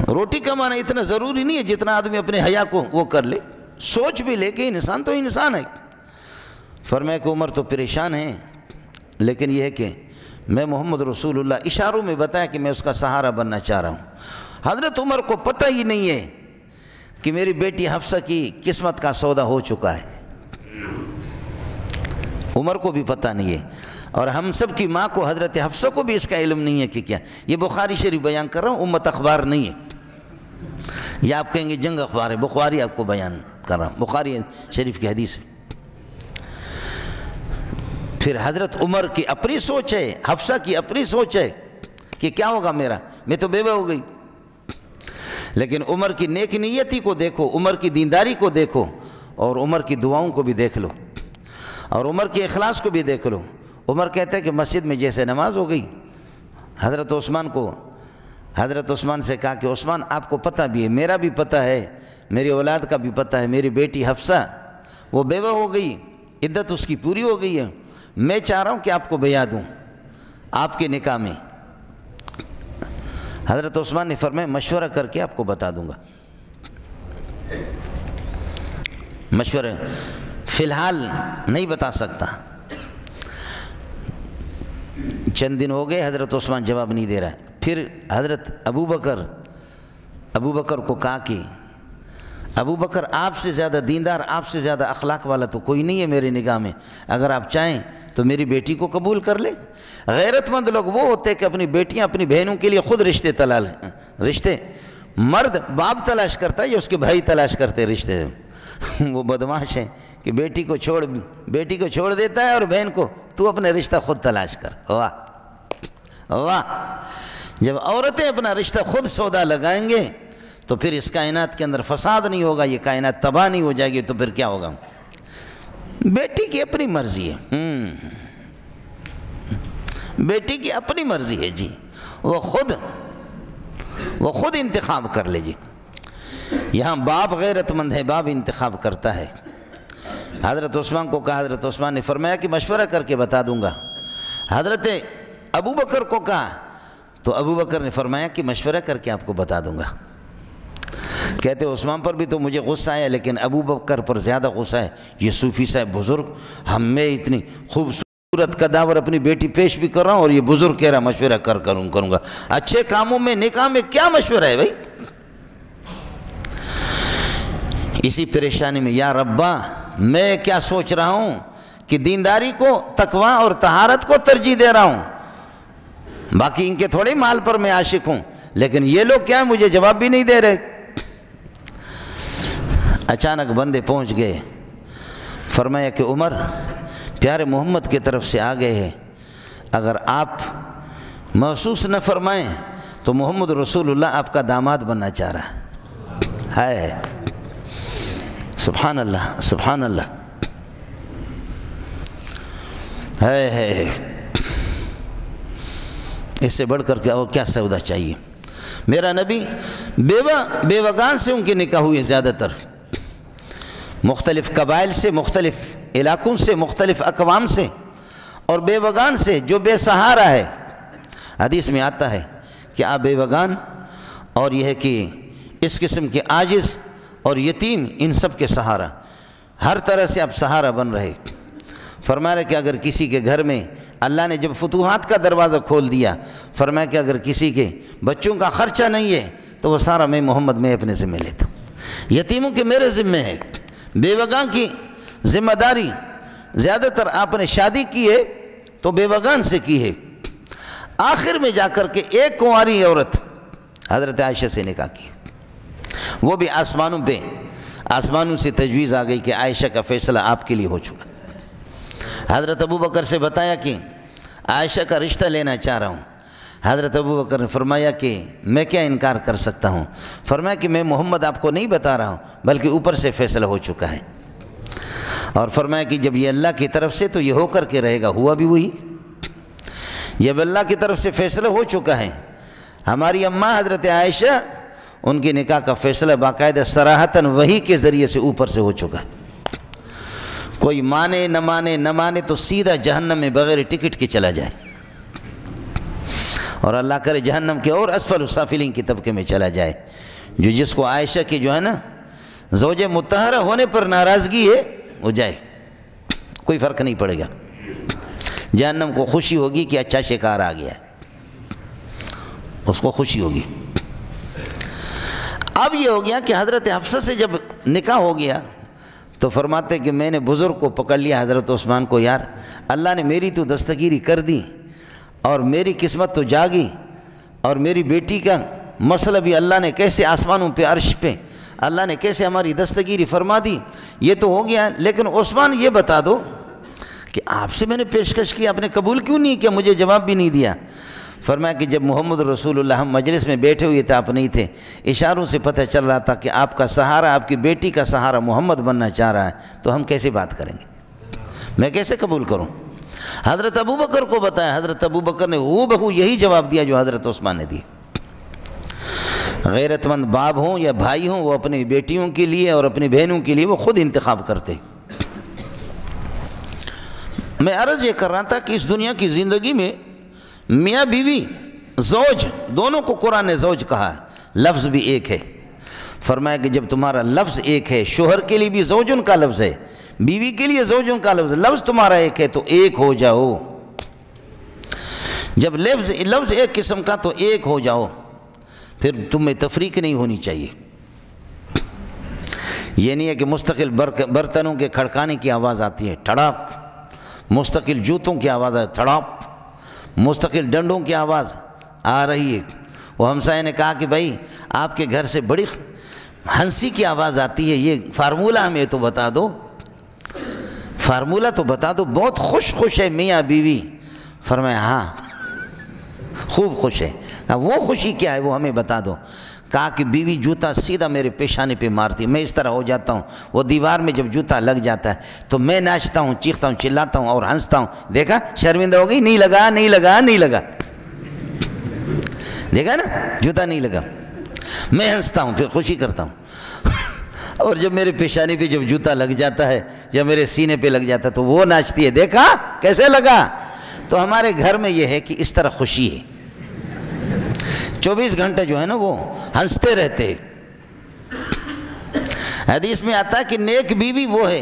روٹی کمانا اتنا ضروری نہیں ہے جتنا آدمی اپنے حیا کو وہ کر لے، سوچ بھی لے کہ انسان تو انسان ہے۔ فرمایا کہ عمر تو پریشان ہیں، لیکن یہ ہے کہ میں محمد رسول اللہ، اشاروں میں بتایا کہ میں اس کا سہارا بننا چاہ رہا ہوں۔ حضرت عمر کو پتہ ہی نہیں ہے کہ میری بیٹی حفصہ کی قسمت کا سودا ہو چکا ہے، عمر کو بھی پتہ نہیں ہے، اور ہم سب کی ماں کو حضرت حفصہ کو بھی اس کا علم نہیں ہے کہ کیا۔ یہ بخاری شریف بیان کر رہا ہوں، امت اخبار نہیں ہے، یا آپ کہیں گے جنگ اخبار ہے، بخاری آپ کو بیان کر رہا ہوں، بخاری شریف کی حدیث ہے۔ پھر حضرت عمر کی اپنی سوچ ہے، حفصہ کی اپنی سوچ ہے کہ کیا ہوگا میرا، میں تو بیوہ ہو گئی۔ لیکن عمر کی نیک نیتی کو دیکھو، عمر کی دینداری کو دیکھو، اور عمر کی دعاؤں کو بھی دیکھ لو، اور عمر کے اخلاص کو بھی دیکھ لو۔ عمر کہتا ہے کہ مسجد میں جیسے نماز ہو گئی، حضرت عثمان کو حضرت عثمان سے کہا کہ عثمان آپ کو پتہ بھی ہے، میرا بھی پتہ ہے، میری اولاد کا بھی پتہ ہے، میری بیٹی حفصہ وہ بیوہ ہو گئی، عدت اس کی پوری ہو گئی ہے، میں چاہ رہا ہوں کہ آپ کو بیعت دوں آپ کے نکاح میں۔ حضرت عثمان نے فرمایا مشورہ کر کے آپ کو بتا دوں گا، مشورہ فی الحال نہیں بتا سکتا۔ چند دن ہو گئے، حضرت عثمان جواب نہیں دے رہا ہے۔ پھر حضرت ابو بکر کو کہا کہ ابو بکر آپ سے زیادہ دیندار، آپ سے زیادہ اخلاق والا تو کوئی نہیں ہے میرے نگاہ میں، اگر آپ چاہیں تو میری بیٹی کو قبول کر لے۔ غیرت مند لوگ وہ ہوتے کہ اپنی بیٹیاں اپنی بہنوں کے لیے خود رشتے مرد باپ تلاش کرتا ہے یا اس کے بھائی تلاش کرتے رشتے، وہ بدماش ہیں کہ بیٹی کو چھوڑ دیتا ہے اور بہن کو تو اپنے رشتہ خود تلاش کر۔ واہ واہ، جب عورتیں اپنا رشتہ خود سودا لگائیں گے تو پھر اس کائنات کے اندر فساد نہیں ہوگا، یہ کائنات تباہ نہیں ہو جائے گی، تو پھر کیا ہوگا؟ بیٹی کی اپنی مرضی ہے، بیٹی کی اپنی مرضی ہے جی، وہ خود انتخاب کر لے جی۔ یہاں باپ غیرت مند ہے، باپ انتخاب کرتا ہے۔ حضرت عثمان کو کہا، حضرت عثمان نے فرمایا کہ مشورہ کر کے بتا دوں گا۔ حضرت ابو بکر کو کہا تو ابو بکر نے فرمایا کہ مشورہ کر کے آپ کو بتا دوں گا۔ کہتے عثمان پر بھی تو مجھے غصہ آیا، لیکن ابو بکر پر زیادہ غصہ ہے، یہ صوفی صاحب بزرگ، ہم میں اتنی خوبصورت قداور اپنی بیٹی پیش بھی کر رہا ہوں اور یہ بزرگ کہہ رہا مشورہ کروں گا۔ اچھے کاموں میں نکاح میں کیا مشورہ ہے بھائی؟ اسی پریشانی میں یا ربا میں کیا سوچ رہا ہوں کہ دینداری کو، تقوی اور طہارت کو ترجیح دے رہا ہوں، باقی ان کے تھوڑے مال پر میں عاشق ہوں، لیکن یہ لوگ کیا مجھے جواب بھی نہیں دے رہے۔ اچانک بندے پہنچ گئے، فرمایا کہ عمر پیارے محمد کی طرف سے آ گئے ہیں، اگر آپ محسوس نہ فرمائیں تو محمد رسول اللہ آپ کا داماد بننا چاہ رہا ہے۔ سبحان اللہ سبحان اللہ، ہے اس سے بڑھ کر کے اور کیا سودا چاہیے؟ میرا نبی بیوگان سے ان کے نکاح ہوئے، زیادہ تر مختلف قبائل سے، مختلف علاقوں سے، مختلف اقوام سے، اور بیوگان سے جو بے سہارا ہے۔ حدیث میں آتا ہے کہ آپ بیوگان اور یہ ہے کہ اس قسم کے عاجز اور یتیم، ان سب کے سہارا، ہر طرح سے آپ سہارا بن رہے۔ فرمایا کہ اگر کسی کے گھر میں اللہ نے جب فتوحات کا دروازہ کھول دیا، فرمایا کہ اگر کسی کے بچوں کا خرچہ نہیں ہے تو وہ سارا میں محمد میں اپنے ذمہ لیتا ہوں، یتیموں کے میرے ذمہ ہے، بیوگان کی ذمہ داری زیادہ تر آپ نے شادی کی ہے تو بیوگان سے کی ہے۔ آخر میں جا کر کے ایک کنواری عورت حضرت عائشہ سے نکاح کی، وہ بھی آسمانوں سے تجویز آ گئی کہ عائشہ کا فیصلہ آپ کے لیے ہو چکا۔ حضرت ابو بکر سے بتایا کہ عائشہ کا رشتہ لینا چاہ رہا ہوں۔ حضرت ابو بکر نے فرمایا کہ میں کیا انکار کر سکتا ہوں؟ فرمایا کہ میں محمد آپ کو نہیں بتا رہا ہوں، بلکہ اوپر سے فیصلہ ہو چکا ہے، اور فرمایا کہ جب یہ اللہ کی طرف سے تو یہ ہو کر کے رہے گا، ہوا بھی وہی، جب اللہ کی طرف سے فیصلہ ہو چکا ہے۔ ہماری اماں حضرت عائشہ، ان کی نکاح کا فیصلہ باقاعدہ صراحتاً وحی کے ذریعے سے اوپر سے ہو چکا ہے، کوئی مانے نہ مانے تو سیدھا جہنم میں بغیر ٹکٹ کے چلا جائے، اور اللہ کرے جہنم کے اور اسفل السافلین کی طبقے میں چلا جائے۔ جس کو عائشہ کی جو ہے نا زوج مطہرہ ہونے پر ناراضگی ہے، وہ جائے، کوئی فرق نہیں پڑے گا، جہنم کو خوشی ہوگی کہ اچھا شکار آ گیا ہے، اس کو خوشی ہوگی۔ اب یہ ہو گیا کہ حضرت حفصہ سے جب نکاح ہو گیا تو فرماتے کہ میں نے بزرگ کو پکڑ لیا، حضرت عثمان کو، یار اللہ نے میری تو دستگیری کر دی اور میری قسمت تو جاگی، اور میری بیٹی کا مسئلہ بھی اللہ نے کیسے آسمانوں پہ، عرش پہ اللہ نے کیسے ہماری دستگیری فرما دی، یہ تو ہو گیا، لیکن عثمان یہ بتا دو کہ آپ سے میں نے پیشکش کی، آپ نے قبول کیوں نہیں کیا؟ مجھے جواب بھی نہیں دیا۔ فرمایا کہ جب محمد رسول اللہ ہم مجلس میں بیٹھے ہوئے تھے، آپ نہیں تھے، اشاروں سے پتہ چل رہا تھا کہ آپ کا سہارا، آپ کی بیٹی کا سہارا محمد بننا چاہ رہا ہے، تو ہم کیسے بات کریں گے؟ میں کیسے قبول کروں؟ حضرت ابو بکر کو بتایا، حضرت ابو بکر نے ہو بہو یہی جواب دیا جو حضرت عثمان نے دی۔ غیرت مند باپ ہوں یا بھائی ہوں، وہ اپنی بیٹیوں کے لیے اور اپنی بہنوں کے لیے وہ خود انتخاب کرتے۔ میں عرض یہ کر رہا تھا کہ اس دنیا کی زندگی میں میاں بیوی زوج دونوں کو قرآن نے زوج کہا ہے، لفظ بھی ایک ہے۔ فرمایا کہ جب تمہارا لفظ ایک ہے، شوہر کے لیے بھی زوجن کا لفظ ہے، بیوی کے لیے زوجن کا لفظ ہے، لفظ تمہارا ایک ہے تو ایک ہو جاؤ۔ جب لفظ ایک قسم کا تو ایک ہو جاؤ، پھر تم میں تفریق نہیں ہونی چاہیے۔ یہ نہیں ہے کہ مستقل برتنوں کے کھڑکانے کی آواز آتی ہے ٹھڑاک، مستقل جوتوں کی آواز ہے تھڑاپ، مستقل ڈنڈوں کی آواز آ رہی ہے۔ وہ ہمسائے نے کہا کہ بھائی آپ کے گھر سے بڑی ہنسی کی آواز آتی ہے، یہ فارمولہ ہمیں تو بتا دو، فارمولہ تو بتا دو، بہت خوش ہے میاں بیوی۔ فرمایا ہاں خوب خوش ہے۔ وہ خوشی کیا ہے وہ ہمیں بتا دو۔ کہا کہ بیوی جوتا سیدھا میرے پیشانے پہ مارتی، میں اس طرح ہو جاتا ہوں، وہ دیوار میں جب جوتا لگ جاتا ہے تو میں ناچتا ہوں، چیختا ہوں، چلاتا ہوں اور ہنستا ہوں۔ دیکھا شرمندہ ہو گئی، نہیں لگا نہیں لگا نہیں لگا، دیکھا نا جوتا نہیں لگا، میں ہنستا ہوں پھر خوشی کرتا ہوں۔ اور جب میرے پیشانے پہ جب جوتا لگ جاتا ہے یا میرے سینے پہ لگ جاتا ہے تو وہ ناچتی ہے، دیکھا کیسے لگا۔ تو ہمارے گھر میں یہ ہے کہ اس طرح خوشی ہے، 24 گھنٹے جو ہے نا وہ ہنستے رہتے۔ حدیث میں آتا ہے کہ نیک بیوی وہ ہے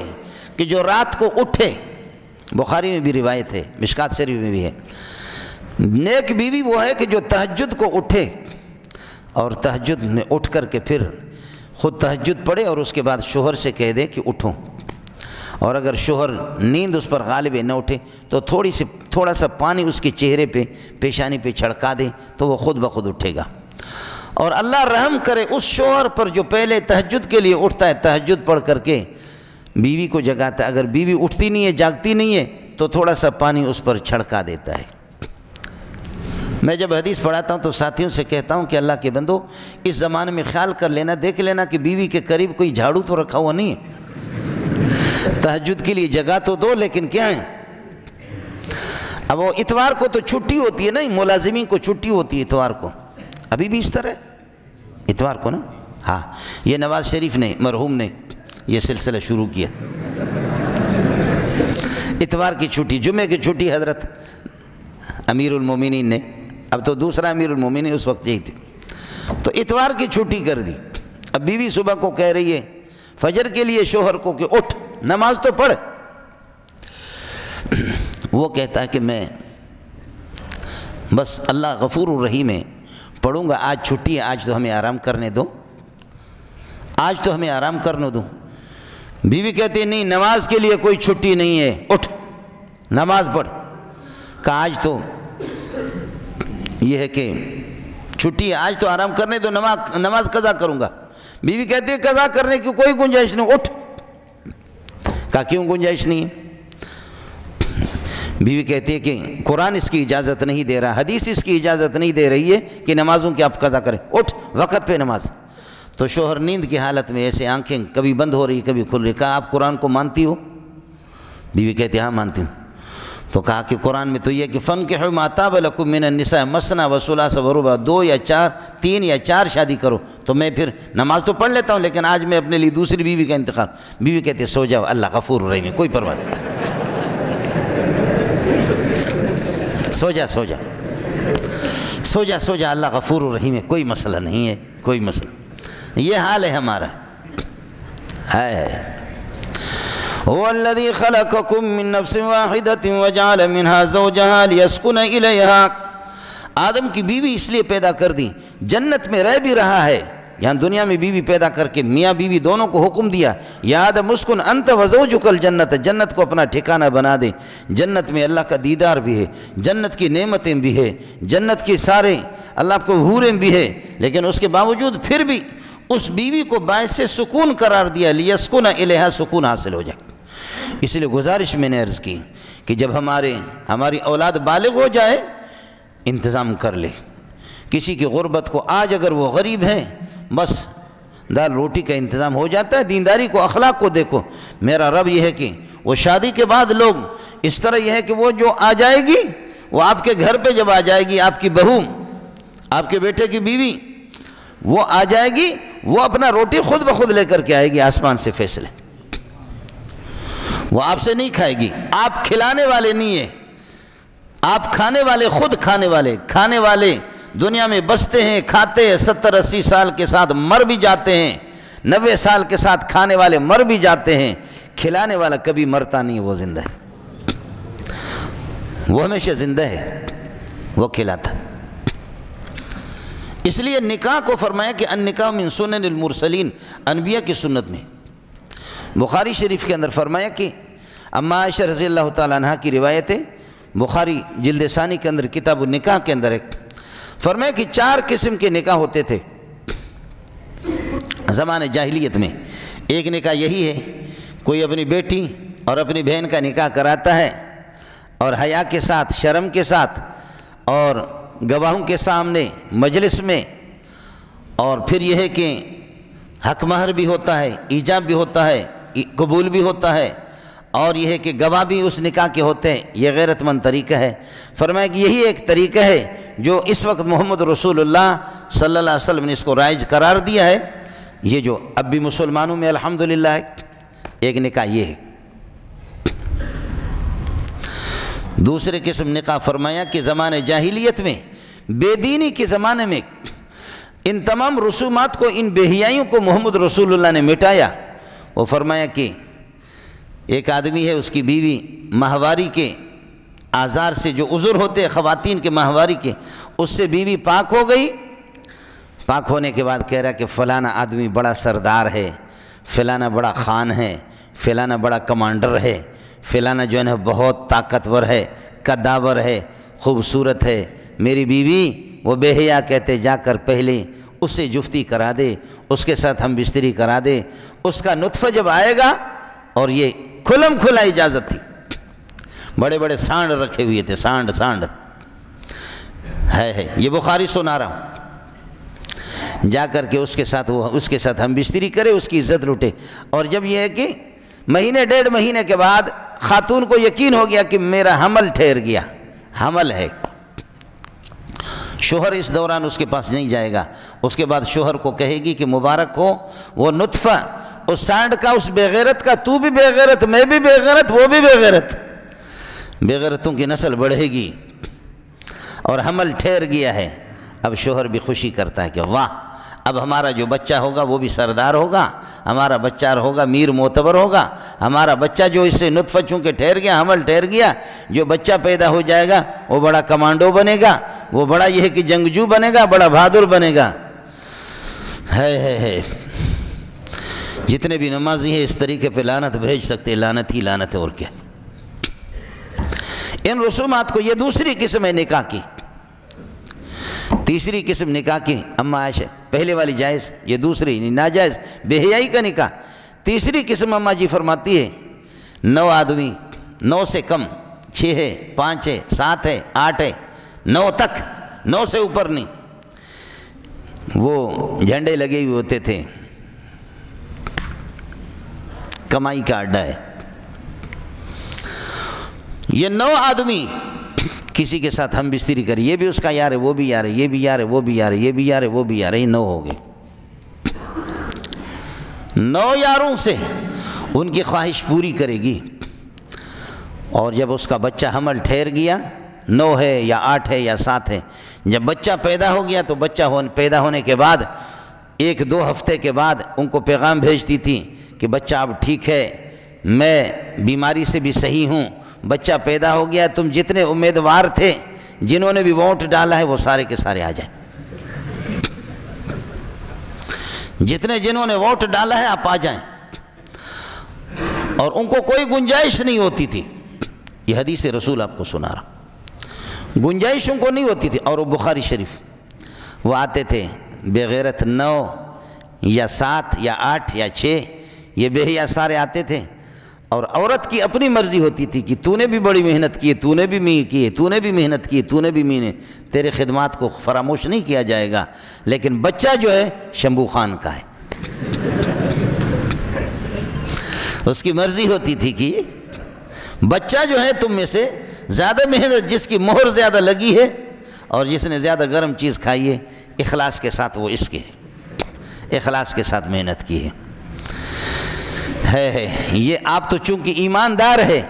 کہ جو رات کو اٹھے، بخاری میں بھی روایت ہے، مشکات شریف میں بھی ہے، نیک بیوی وہ ہے کہ جو تہجد کو اٹھے اور تہجد میں اٹھ کر کے پھر خود تہجد پڑھے اور اس کے بعد شوہر سے کہہ دے کہ اٹھو، اور اگر شوہر نیند اس پر غالب نہ اٹھے تو تھوڑا سا پانی اس کے چہرے پہ پیشانی پہ چھڑکا دے تو وہ خود بخود اٹھے گا۔ اور اللہ رحم کرے اس شوہر پر جو پہلے تہجد کے لیے اٹھتا ہے، تہجد پڑھ کر کے بیوی کو جگاتا ہے، اگر بیوی اٹھتی نہیں ہے، جاگتی نہیں ہے تو تھوڑا سا پانی اس پر چھڑکا دیتا ہے۔ میں جب حدیث پڑھاتا ہوں تو ساتھیوں سے کہتا ہوں کہ اللہ کے بندو اس زمانے میں خیال کر لینا، دیکھ لینا کہ بیوی کے قریب کوئی جھاڑو تو رکھا ہوا نہیں ہے، تہجد کے لیے جگہ تو دو، لیکن کیا ہے اب وہ اتوار کو تو چھٹی ہوتی ہے نا، ملازمین کو چھٹی ہوتی ہے اتوار کو، ابھی بھی اس طرح ہے اتوار کو نا۔ ہاں یہ نواز شریف نے مرحوم نے یہ سلسلہ شروع کیا، اتوار کی چھٹی، جمعے کی چھٹی حضرت امیر المومنین نے، اب تو دوسرا امیر المومنین اس وقت یہی تھی، تو اتوار کی چھٹی کر دی۔ اب بیوی صبح کو کہہ رہی ہے فجر کے لیے شوہر کو کہ اٹھ نماز تو پڑھ، وہ کہتا ہے کہ میں بس اللہ غفور الرحیم ہے، پڑھوں گا، آج چھٹی ہے، آج تو ہمیں آرام کرنے دو، آج تو ہمیں آرام کرنے دو۔ بیوی کہتی ہے نہیں نماز کے لیے کوئی چھٹی نہیں ہے، اٹھ نماز پڑھ۔ کہا آج تو یہ ہے کہ چھٹی ہے، آج تو آرام کرنے دو، نماز قضا کروں گا۔ بیوی کہتی ہے قضا کرنے کی کوئی گنجائش نہیں، اٹھ۔ کہا کیوں گنجائش نہیں ہے؟ بیوی کہتی ہے کہ قرآن اس کی اجازت نہیں دے رہا، حدیث اس کی اجازت نہیں دے رہی ہے کہ نمازوں کی آپ قضا کریں، اٹھ وقت پہ نماز۔ تو شوہر نیند کی حالت میں ایسے آنکھیں کبھی بند ہو رہی کبھی کھل رہی، کہا آپ قرآن کو مانتی ہو؟ بیوی کہتی ہے ہاں مانتی ہوں۔ تو کہا کہ قرآن میں تو یہ کہ فَانكِحُوا مَا طَابَ لَكُم مِّنَ النِّسَاءِ مَثْنَىٰ وَثُلَاثَ وَرُبَاعَ، 2 یا 4، 3 یا 4 شادی کرو۔ تو میں پھر نماز تو پڑھ لیتا ہوں لیکن آج میں اپنے لیے دوسری بیوی کا انتخاب۔ بیوی کہتی ہے سو جاؤ، اللہ غفور الرحیم ہے، کوئی پرواہ نہیں، سو جا سو جا سو جا سو جا، اللہ غفور الرحیم ہے، کوئی مسئلہ نہیں ہے، کوئی مسئلہ۔ یہ حال ہے ہمارا ہے۔ هو الذي خلقكم من نفس واحدة وجعل منها زوجها ليسكن إليها، آدم کی بیوی اس لیے پیدا کر دی، جنت میں رہ بھی رہا ہے، یہاں دنیا میں بیوی پیدا کر کے میاں بیوی دونوں کو حکم دیا یا آدم اسکن انت وزوجک الجنت، جنت کو اپنا ٹھکانہ بنا دے۔ جنت میں اللہ کا دیدار بھی ہے، جنت کی نعمتیں بھی ہے، جنت کی سارے اللہ کو حوریں بھی ہے، لیکن اس کے باوجود پھر بھی اس بیوی کو باعث سکون قرار دیا، لیسکن الیہا، سکون حاصل ہو جائے۔ اس لیے گزارش میں نے عرض کی کہ جب ہماری اولاد بالغ ہو جائے انتظام کر لے، کسی کی غربت کو، آج اگر وہ غریب ہیں بس دال روٹی کا انتظام ہو جاتا ہے، دینداری کو، اخلاق کو دیکھو۔ میرا رب یہ ہے کہ وہ شادی کے بعد لوگ اس طرح یہ ہے کہ وہ جو آ جائے گی، وہ آپ کے گھر پہ جب آ جائے گی، آپ کی بہو، آپ کے بیٹے کی بیوی، وہ آ جائے گی، وہ اپنا روٹی خود بخود لے کر کے آئے گی آسمان سے فیصلے، وہ آپ سے نہیں کھائے گی، آپ کھلانے والے نہیں ہیں، آپ کھانے والے، خود کھانے والے دنیا میں بستے ہیں، کھاتے ہیں، 70-80 سال کے ساتھ مر بھی جاتے ہیں، 90 سال کے ساتھ کھانے والے مر بھی جاتے ہیں، کھلانے والا کبھی مرتا نہیں، وہ زندہ ہے، وہ ہمیشہ زندہ ہے، وہ کھلاتا ہے۔ اس لیے نکاح کو فرمایا کہ النکاح من سنن المرسلین، انبیاء کی سنت میں۔ بخاری شریف کے اندر فرمایا کہ اما عائشہ رضی اللہ تعالیٰ عنہ کی روایت ہے، بخاری جلد ثانی کے اندر کتاب النکاح کے اندر ایک فرمایا کہ 4 قسم کے نکاح ہوتے تھے زمانے جاہلیت میں۔ ایک نکاح یہی ہے، کوئی اپنی بیٹی اور اپنی بہن کا نکاح کراتا ہے اور حیا کے ساتھ، شرم کے ساتھ اور گواہوں کے سامنے مجلس میں، اور پھر یہ ہے کہ حق مہر بھی ہوتا ہے، ایجاب بھی ہوتا ہے، قبول بھی ہوتا ہے، اور یہ ہے کہ گواہ بھی اس نکاح کے ہوتے ہیں۔ یہ غیرت مند طریقہ ہے۔ فرمایا کہ یہی ایک طریقہ ہے جو اس وقت محمد رسول اللہ صلی اللہ علیہ وسلم نے اس کو رائج قرار دیا ہے، یہ جو اب بھی مسلمانوں میں الحمدللہ ہے، ایک نکاح یہ ہے۔ دوسرے قسم نکاح فرمایا کہ زمانے جاہلیت میں، بے دینی کے زمانے میں، ان تمام رسومات کو، ان بے حیائیوں کو محمد رسول اللہ نے مٹایا۔ وہ فرمایا کہ ایک آدمی ہے، اس کی بیوی ماہواری کے آزار سے، جو عذر ہوتے ہیں خواتین کے ماہواری کے، اس سے بیوی پاک ہو گئی۔ پاک ہونے کے بعد کہہ رہا کہ فلانا آدمی بڑا سردار ہے، فلانا بڑا خان ہے، فلانا بڑا کمانڈر ہے، فلانا جو ہے نا بہت طاقتور ہے، قداور ہے، خوبصورت ہے، میری بیوی وہ بے حیا کہتے جا کر پہلے اس سے جفتی کرا دے، اس کے ساتھ ہم بستری کرا دے، اس کا نطفہ جب آئے گا، اور یہ کھلم کھلا اجازت تھی، بڑے بڑے سانڈ رکھے ہوئے تھے، سانڈ ہے، یہ بخاری سنا رہا ہوں، جا کر کے اس کے ساتھ ہم بستری کرے، اس کی عزت لوٹے۔ اور جب یہ ہے کہ مہینے 1.5 مہینے کے بعد خاتون کو یقین ہو گیا کہ میرا حمل ٹھہر گیا، حمل ہے، شوہر اس دوران اس کے پاس نہیں جائے گا، اس کے بعد شوہر کو کہے گی کہ مبارک ہو وہ نطفہ اس سانڈ کا، اس بے غیرت کا، تو بھی بے غیرت، میں بھی بے غیرت، وہ بھی بے غیرت، بے غیرتوں کی نسل بڑھے گی، اور حمل ٹھہر گیا ہے۔ اب شوہر بھی خوشی کرتا ہے کہ واہ، اب ہمارا جو بچہ ہوگا وہ بھی سردار ہوگا، ہمارا بچہ ہوگا میر معتبر ہوگا، ہمارا بچہ جو اس سے نطفہ چونکہ ٹھہر گیا، حمل ٹھہر گیا، جو بچہ پیدا ہو جائے گا وہ بڑا کمانڈو بنے گا، وہ بڑا یہ ہے کہ جنگجو بنے گا، بڑا بہادر بنے گا۔ ہے جتنے بھی نمازی ہیں اس طریقے پہ لعنت بھیج سکتے، لعنت ہی لعنت ہے، اور کیا۔ ان رسومات کو، یہ دوسری قسم ہے نکاح کی۔ تیسری قسم نکاح کی اما عائشہ، پہلے والی جائز، یہ دوسری ناجائز بے حیائی کا نکاح۔ تیسری قسم اما جی فرماتی ہے 9 آدمی، 9 سے کم، 6 ہے، 5 ہے، 7 ہے، 8 ہے، 9 تک، 9 سے اوپر نہیں۔ وہ جھنڈے لگے ہوئے ہوتے تھے، کمائی کا اڈا ہے۔ یہ 9 آدمی کسی کے ساتھ ہم بستری کری، یہ بھی اس کا یار ہے، وہ بھی یار ہے، یہ بھی یار ہے، وہ بھی یار ہے، یہ بھی یار ہے، وہ بھی یار ہے، یہ 9 ہو گئے۔ 9 یاروں سے ان کی خواہش پوری کرے گی، اور جب اس کا بچہ حمل ٹھہر گیا، 9 ہے یا 8 ہے یا 7 ہے، جب بچہ پیدا ہو گیا تو بچہ پیدا ہونے کے بعد 1-2 ہفتے کے بعد ان کو پیغام بھیجتی تھی کہ بچہ اب ٹھیک ہے، میں بیماری سے بھی صحیح ہوں، بچہ پیدا ہو گیا، تم جتنے امیدوار تھے، جنہوں نے بھی ووٹ ڈالا ہے، وہ سارے کے سارے آ جائیں، جنہوں نے ووٹ ڈالا ہے آپ آ جائیں۔ اور ان کو کوئی گنجائش نہیں ہوتی تھی، یہ حدیث رسول آپ کو سنا رہا، گنجائش ان کو نہیں ہوتی تھی۔ اور وہ بخاری شریف، وہ آتے تھے بے غیرت 9 یا 7 یا 8 یا 6، یہ بے حیا سارے آتے تھے، اور عورت کی اپنی مرضی ہوتی تھی کہ تو نے بھی بڑی محنت کی ہے، تو نے بھی محنت کی ہے، تو نے بھی تیرے خدمات کو فراموش نہیں کیا جائے گا، لیکن بچہ جو ہے شمبو خان کا ہے۔ اس کی مرضی ہوتی تھی کہ بچہ جو ہے تم میں سے زیادہ محنت، جس کی مہر زیادہ لگی ہے اور جس نے زیادہ گرم چیز کھائی ہے، اخلاص کے ساتھ وہ اس کے ہے۔ اخلاص کے ساتھ محنت کی ہے۔ یہ آپ تو چونکہ ایماندار ہے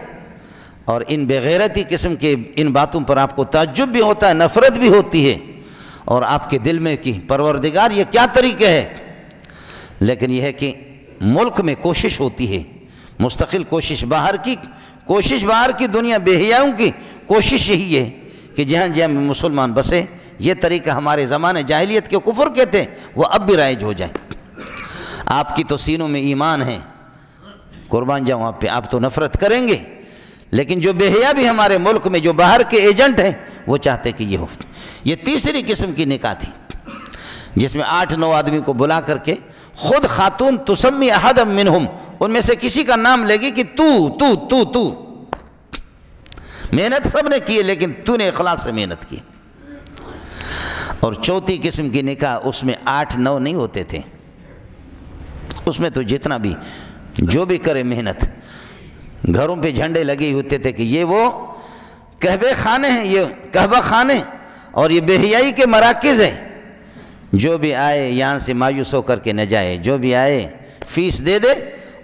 اور ان بغیرتی قسم کے ان باتوں پر آپ کو تعجب بھی ہوتا ہے، نفرت بھی ہوتی ہے، اور آپ کے دل میں کہ پروردگار یہ کیا طریقہ ہے، لیکن یہ ہے کہ ملک میں کوشش ہوتی ہے، مستقل کوشش، باہر کی دنیا بے حیاؤں کی کوشش یہی ہے کہ جہاں جہاں مسلمان بسے یہ طریقہ ہمارے زمانے جاہلیت کے کفر کے تھے وہ اب بھی رائج ہو جائے۔ آپ کی تو سینوں میں ایمان ہے، قربان جاؤں آپ پہ، آپ تو نفرت کریں گے، لیکن جو بے حیا بھی ہمارے ملک میں جو باہر کے ایجنٹ ہیں وہ چاہتے کہ یہ ہو۔ یہ تیسری قسم کی نکاح تھی جس میں 8-9 آدمی کو بلا کر کے خود خاتون تسمی احدم منہم، ان میں سے کسی کا نام لے گی کہ تو محنت سب نے کی ہے لیکن تو نے اخلاص سے محنت کی۔ اور چوتھی قسم کی نکاح اس میں 8-9 نہیں ہوتے تھے، اس میں تو جتنا بھی جو بھی کرے محنت، گھروں پہ جھنڈے لگے ہوتے تھے کہ یہ وہ کہبے خانے ہیں، یہ کہبہ خانے اور یہ بے حیائی کے مراکز ہیں، جو بھی آئے یہاں سے مایوس ہو کر کے نہ جائے، جو بھی آئے فیس دے دے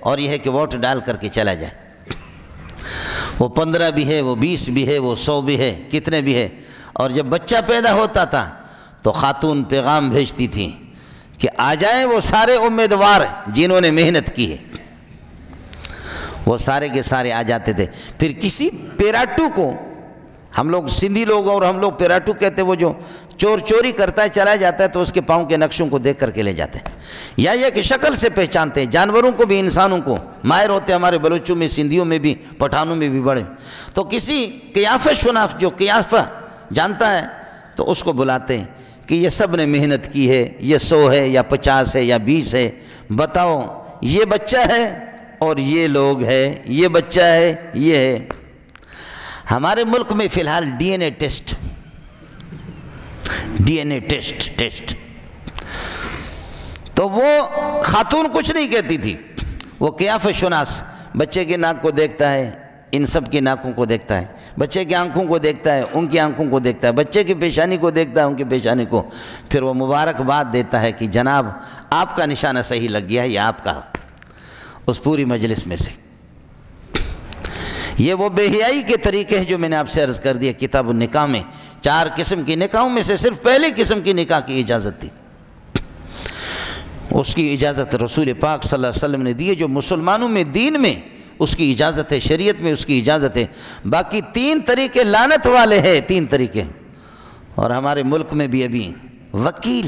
اور یہ ہے کہ ووٹ ڈال کر کے چلا جائے۔ وہ 15 بھی ہے، وہ 20 بھی ہے، وہ 100 بھی ہے، کتنے بھی ہے۔ اور جب بچہ پیدا ہوتا تھا تو خاتون پیغام بھیجتی تھی کہ آ جائیں وہ سارے امیدوار جنہوں نے محنت کی ہے، وہ سارے کے سارے آ جاتے تھے۔ پھر کسی پیراٹو کو، ہم لوگ سندھی لوگ اور ہم لوگ پیراٹو کہتے ہیں، وہ جو چوری کرتا ہے چلا جاتا ہے تو اس کے پاؤں کے نقشوں کو دیکھ کر کے لے جاتے ہیں، یا یہ کہ شکل سے پہچانتے ہیں، جانوروں کو بھی انسانوں کو ماہر ہوتے ہیں، ہمارے بلوچوں میں، سندھیوں میں بھی، پٹھانوں میں بھی بڑے۔ تو کسی قیافہ شناس جو قیافہ جانتا ہے تو اس کو بلاتے ہیں کہ یہ سب نے محنت کی ہے، یہ 100 ہے یا 50 ہے یا 20 ہے، بتاؤ یہ بچہ ہے اور یہ لوگ ہے، یہ بچہ ہے، یہ ہے۔ ہمارے ملک میں فی الحال ڈی این اے ٹیسٹ تو وہ خاتون کچھ نہیں کہتی تھی، وہ قیافہ شناس بچے کے ناک کو دیکھتا ہے، ان سب کی ناکوں کو دیکھتا ہے، بچے کی آنکھوں کو دیکھتا ہے، ان کی آنکھوں کو دیکھتا ہے، بچے کی پیشانی کو دیکھتا ہے، ان کی پیشانی کو، پھر وہ مبارکباد دیتا ہے کہ جناب آپ کا نشانہ صحیح لگ گیا ہے، یہ آپ کا، اس پوری مجلس میں سے۔ یہ وہ بے حیائی کے طریقے ہیں جو میں نے آپ سے عرض کر دیا۔ کتاب النکاح میں 4 قسم کی نکاحوں میں سے صرف پہلی قسم کی نکاح کی اجازت تھی، اس کی اجازت رسول پاک صلی اللہ علیہ وسلم نے دی ہے، جو مسلمانوں میں دین میں اس کی اجازت ہے، شریعت میں اس کی اجازت ہے۔ باقی 3 طریقے لعنت والے ہیں، 3 طریقے۔ اور ہمارے ملک میں بھی ابھی وکیل،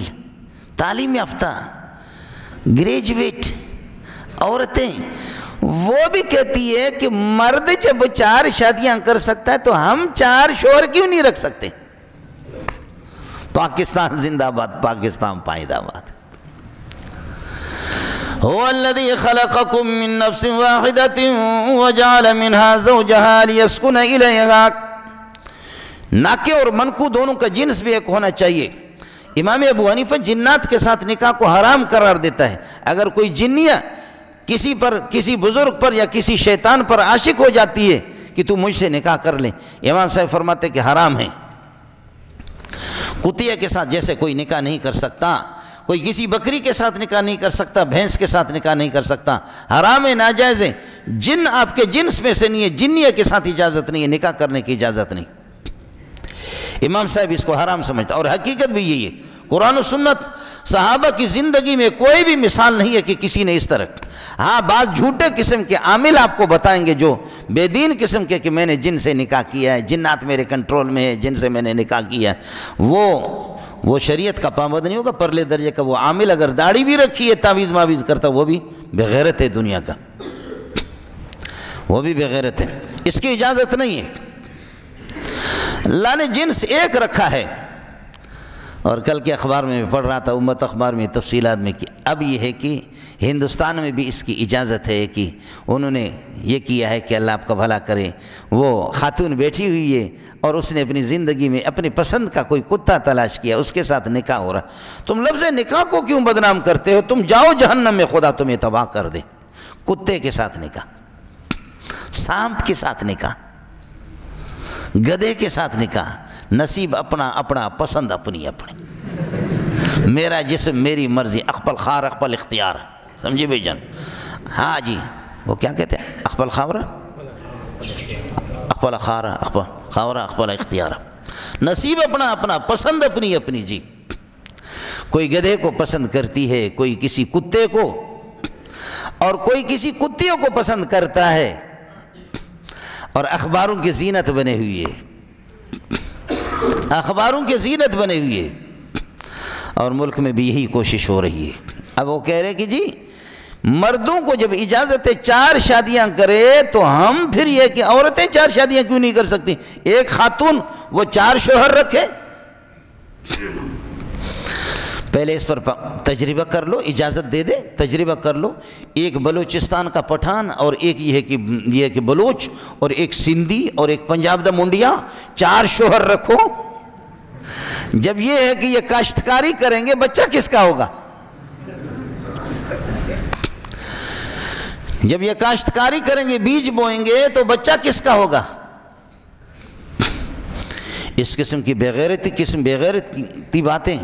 تعلیم یافتہ، گریجویٹ عورتیں وہ بھی کہتی ہے کہ مرد جب 4 شادیاں کر سکتا ہے تو ہم 4 شوہر کیوں نہیں رکھ سکتے؟ پاکستان زندہ باد، پاکستان پائیدہ باد۔ هو الذي خلقكم من نفس واحدة وجعل منها زوجها ليسكن إليها۔ ناکے اور منکو دونوں کا جنس بھی ایک ہونا چاہیے۔ امام ابو حنیفہ جنات کے ساتھ نکاح کو حرام قرار دیتا ہے۔ اگر کوئی جنیہ کسی بزرگ پر یا کسی شیطان پر عاشق ہو جاتی ہے کہ تو مجھ سے نکاح کر لے، امام صاحب فرماتے کہ حرام ہے۔ کتیا کے ساتھ جیسے کوئی نکاح نہیں کر سکتا، کوئی کسی بکری کے ساتھ نکاح نہیں کر سکتا، بھینس کے ساتھ نکاح نہیں کر سکتا، حرام ہے، ناجائز ہے۔ جن آپ کے جنس میں سے نہیں ہے، جنیہ کے ساتھ اجازت نہیں ہے، نکاح کرنے کی اجازت نہیں۔ امام صاحب اس کو حرام سمجھتا، اور حقیقت بھی یہی ہے۔ قرآن و سنت، صحابہ کی زندگی میں کوئی بھی مثال نہیں ہے کہ کسی نے اس طرح۔ ہاں بعض جھوٹے قسم کے عامل آپ کو بتائیں گے جو بے دین قسم کے کہ میں نے جن سے نکاح کیا ہے، جنات میرے کنٹرول میں ہے، جن سے میں نے نکاح کیا ہے، وہ شریعت کا پابند نہیں ہوگا۔ پرلے درجے کا وہ عامل اگر داڑھی بھی رکھی ہے، تعویذ معویذ کرتا، وہ بھی بغیرت ہے دنیا کا، وہ بھی بغیرت ہے، اس کی اجازت نہیں ہے۔ اللہ نے جنس ایک رکھا ہے۔ اور کل کے اخبار میں پڑھ رہا تھا، امت اخبار میں تفصیلات میں، کہ اب یہ ہے کہ ہندوستان میں بھی اس کی اجازت ہے کہ انہوں نے یہ کیا ہے کہ اللہ آپ کا بھلا کرے، وہ خاتون بیٹھی ہوئی ہے اور اس نے اپنی زندگی میں اپنی پسند کا کوئی کتا تلاش کیا، اس کے ساتھ نکاح ہو رہا۔ تم لفظ نکاح کو کیوں بدنام کرتے ہو؟ تم جاؤ جہنم میں، خدا تمہیں تباہ کر دے۔ کتے کے ساتھ نکاح، سانپ کے ساتھ نکاح، گدھے کے ساتھ نکاح، نصیب اپنا اپنا، پسند اپنی اپنی، میرا جسم میری مرضی، اقبل خار اقبل اختیار، سمجھے بھائی جان؟ ہاں جی، وہ کیا کہتے ہیں؟ اقبل خاورہ اقبل خارہ اقبل خاورہ اقبل اختیار، نصیب اپنا اپنا، پسند اپنی اپنی جی۔ کوئی گدھے کو پسند کرتی ہے، کوئی کسی کتے کو، اور کوئی کسی کتیوں کو پسند کرتا ہے، اور اخباروں کی زینت بنے ہوئی ہے، اخباروں کی زینت بنے ہوئی ہے، اور ملک میں بھی یہی کوشش ہو رہی ہے۔ اب وہ کہہ رہے کہ جی مردوں کو جب اجازت ہے 4 شادیاں کرے تو ہم پھر یہ کہ عورتیں 4 شادیاں کیوں نہیں کر سکتی؟ ایک خاتون وہ 4 شوہر رکھے؟ پہلے اس پر تجربہ کر لو، اجازت دے دے، تجربہ کر لو۔ ایک بلوچستان کا پٹھان اور ایک یہ کہ بلوچ اور ایک سندھی اور ایک پنجاب دا منڈیا، 4 شوہر رکھو۔ جب یہ ہے کہ یہ کاشتکاری کریں گے، بچہ کس کا ہوگا؟ جب یہ کاشتکاری کریں گے، بیج بوئیں گے، تو بچہ کس کا ہوگا؟ اس قسم کی بےغیرتی باتیں،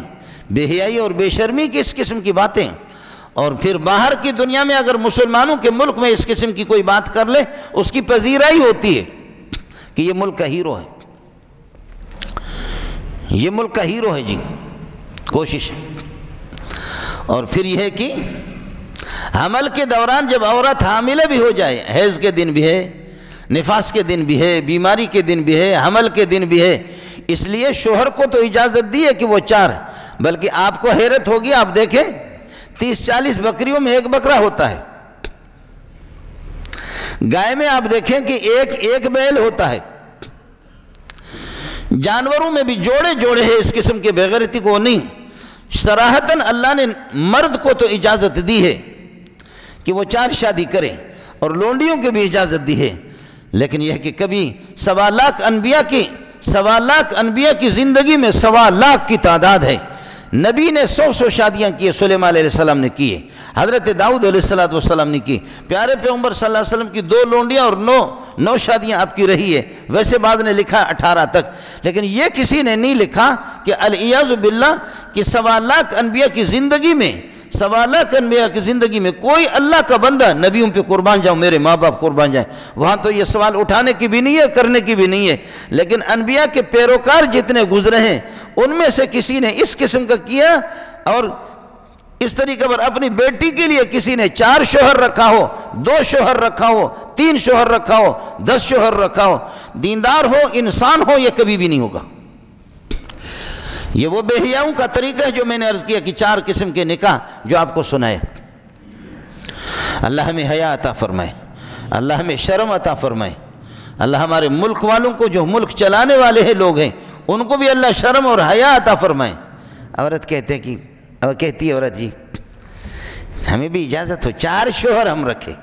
بے حیائی اور بے شرمی کی اس قسم کی باتیں، اور پھر باہر کی دنیا میں اگر مسلمانوں کے ملک میں اس قسم کی کوئی بات کر لے، اس کی پذیرائی ہوتی ہے کہ یہ ملک کا ہیرو ہے، یہ ملک کا ہیرو ہے جی۔ کوشش ہے۔ اور پھر یہ ہے کہ حمل کے دوران جب عورت حاملہ بھی ہو جائے، حیض کے دن بھی ہے، نفاس کے دن بھی ہے، بیماری کے دن بھی ہے، حمل کے دن بھی ہے، اس لیے شوہر کو تو اجازت دی ہے کہ وہ 4، بلکہ آپ کو حیرت ہوگی، آپ دیکھیں 30-40 بکریوں میں 1 بکرا ہوتا ہے، گائے میں آپ دیکھیں کہ ایک بیل ہوتا ہے، جانوروں میں بھی جوڑے ہیں اس قسم کے بےغیرتی کو نہیں۔ صراحتاً اللہ نے مرد کو تو اجازت دی ہے کہ وہ 4 شادی کرے، اور لونڈیوں کی بھی اجازت دی ہے، لیکن یہ کہ کبھی 1.25 لاکھ انبیاء کی زندگی میں 1.25 لاکھ کی تعداد ہے۔ نبی نے 100 شادیاں کی، سلیمان علیہ السلام نے کی، حضرت داؤد علیہ السلام نے کی، پیارے پیغمبر صلی اللہ علیہ وسلم کی 2 لونڈیاں اور 9 شادیاں آپ کی رہی ہے۔ ویسے بعض نے لکھا 18 تک، لیکن یہ کسی نے نہیں لکھا کہ العیاذ باللہ کہ 1.25 لاکھ انبیاء کی زندگی میں، 1.25 لاکھ انبیاء کی زندگی میں کوئی اللہ کا بندہ نبیوں پہ قربان جاؤں، میرے ماں باپ قربان جائیں، وہاں تو یہ سوال اٹھانے کی بھی نہیں ہے، کرنے کی بھی نہیں ہے۔ لیکن انبیاء کے پیروکار جتنے گزرے ہیں، ان میں سے کسی نے اس قسم کا کیا، اور اس طریقے پر اپنی بیٹی کے لیے کسی نے 4 شوہر رکھا ہو، 2 شوہر رکھا ہو، 3 شوہر رکھا ہو، 10 شوہر رکھا ہو، دیندار ہو، انسان ہو، یہ کبھی بھی نہیں ہوگا۔ یہ وہ بے حیاؤں کا طریقہ ہے جو میں نے عرض کیا کہ 4 قسم کے نکاح جو آپ کو سنائے۔ اللہ ہمیں حیا عطا فرمائے، اللہ ہمیں شرم عطا فرمائے، اللہ ہمارے ملک والوں کو جو ملک چلانے والے ہیں لوگ ہیں، ان کو بھی اللہ شرم اور حیا عطا فرمائے۔ عورت کہتی ہے عورت جی ہمیں بھی اجازت ہو 4 شوہر ہم رکھے،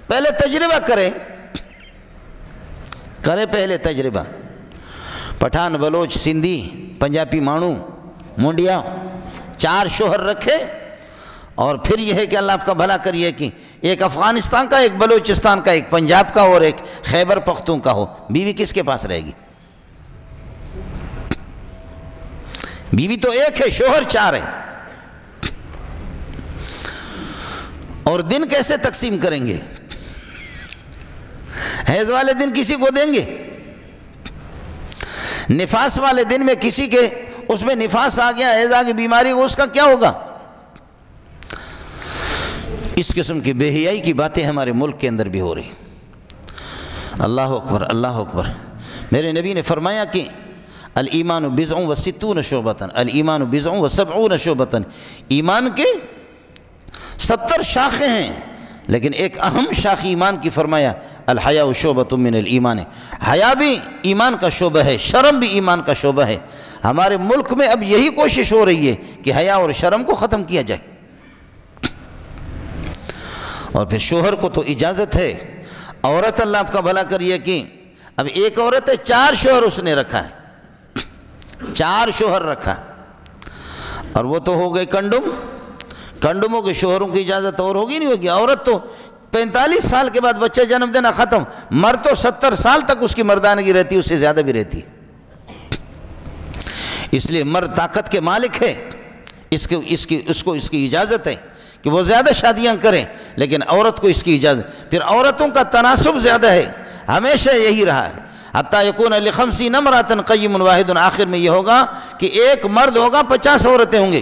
پہلے تجربہ کرے پہلے تجربہ۔ پٹھان، بلوچ، سندھی، پنجابی مانو، منڈیا 4 شوہر رکھے، اور پھر یہ ہے کہ اللہ آپ کا بھلا کریے کہ ایک افغانستان کا، ایک بلوچستان کا، ایک پنجاب کا اور ایک خیبر پختون کا ہو، بیوی کس کے پاس رہے گی؟ بیوی تو ایک ہے، شوہر 4 ہے، اور دن کیسے تقسیم کریں گے؟ حیض والے دن کسی کو دیں گے؟ نفاس والے دن میں کسی کے اس میں نفاس آ گیا، حیض آ گئی، بیماری، اس کا کیا ہوگا؟ اس قسم کی بے حیائی کی باتیں ہمارے ملک کے اندر بھی ہو رہی۔ اللہ اکبر، اللہ اکبر۔ میرے نبی نے فرمایا کہ الایمان بضع و 60 شعبۃ، الایمان بضع و 70 شعبۃ، ایمان کے 70 شاخیں ہیں، لیکن ایک اہم شاخ ایمان کی فرمایا الحیاء شعبۃ من الایمان، حیا بھی ایمان کا شعبہ ہے، شرم بھی ایمان کا شعبہ ہے۔ ہمارے ملک میں اب یہی کوشش ہو رہی ہے کہ حیا اور شرم کو ختم کیا جائے، اور پھر شوہر کو تو اجازت ہے۔ عورت اللہ آپ کا بھلا کریے کہ اب ایک عورت ہے 4 شوہر اس نے رکھا ہے، 4 شوہر رکھا، اور وہ تو ہو گئے کنڈموں کے شوہروں کی اجازت اور ہوگی نہیں ہوگی۔ عورت تو 45 سال کے بعد بچہ جنم دینا ختم، مرد تو 70 سال تک اس کی مردانگی رہتی، اس سے زیادہ بھی رہتی، اس لیے مرد طاقت کے مالک ہے، اس کو اس کی اجازت ہے کہ وہ زیادہ شادیاں کریں، لیکن عورت کو اس کی اجازت، پھر عورتوں کا تناسب زیادہ ہے، ہمیشہ یہی رہا ہے، حتیٰ یکون ل50 امرأة قیم واحد، آخر میں یہ ہوگا کہ ایک مرد ہوگا 50 عورتیں ہوں گے۔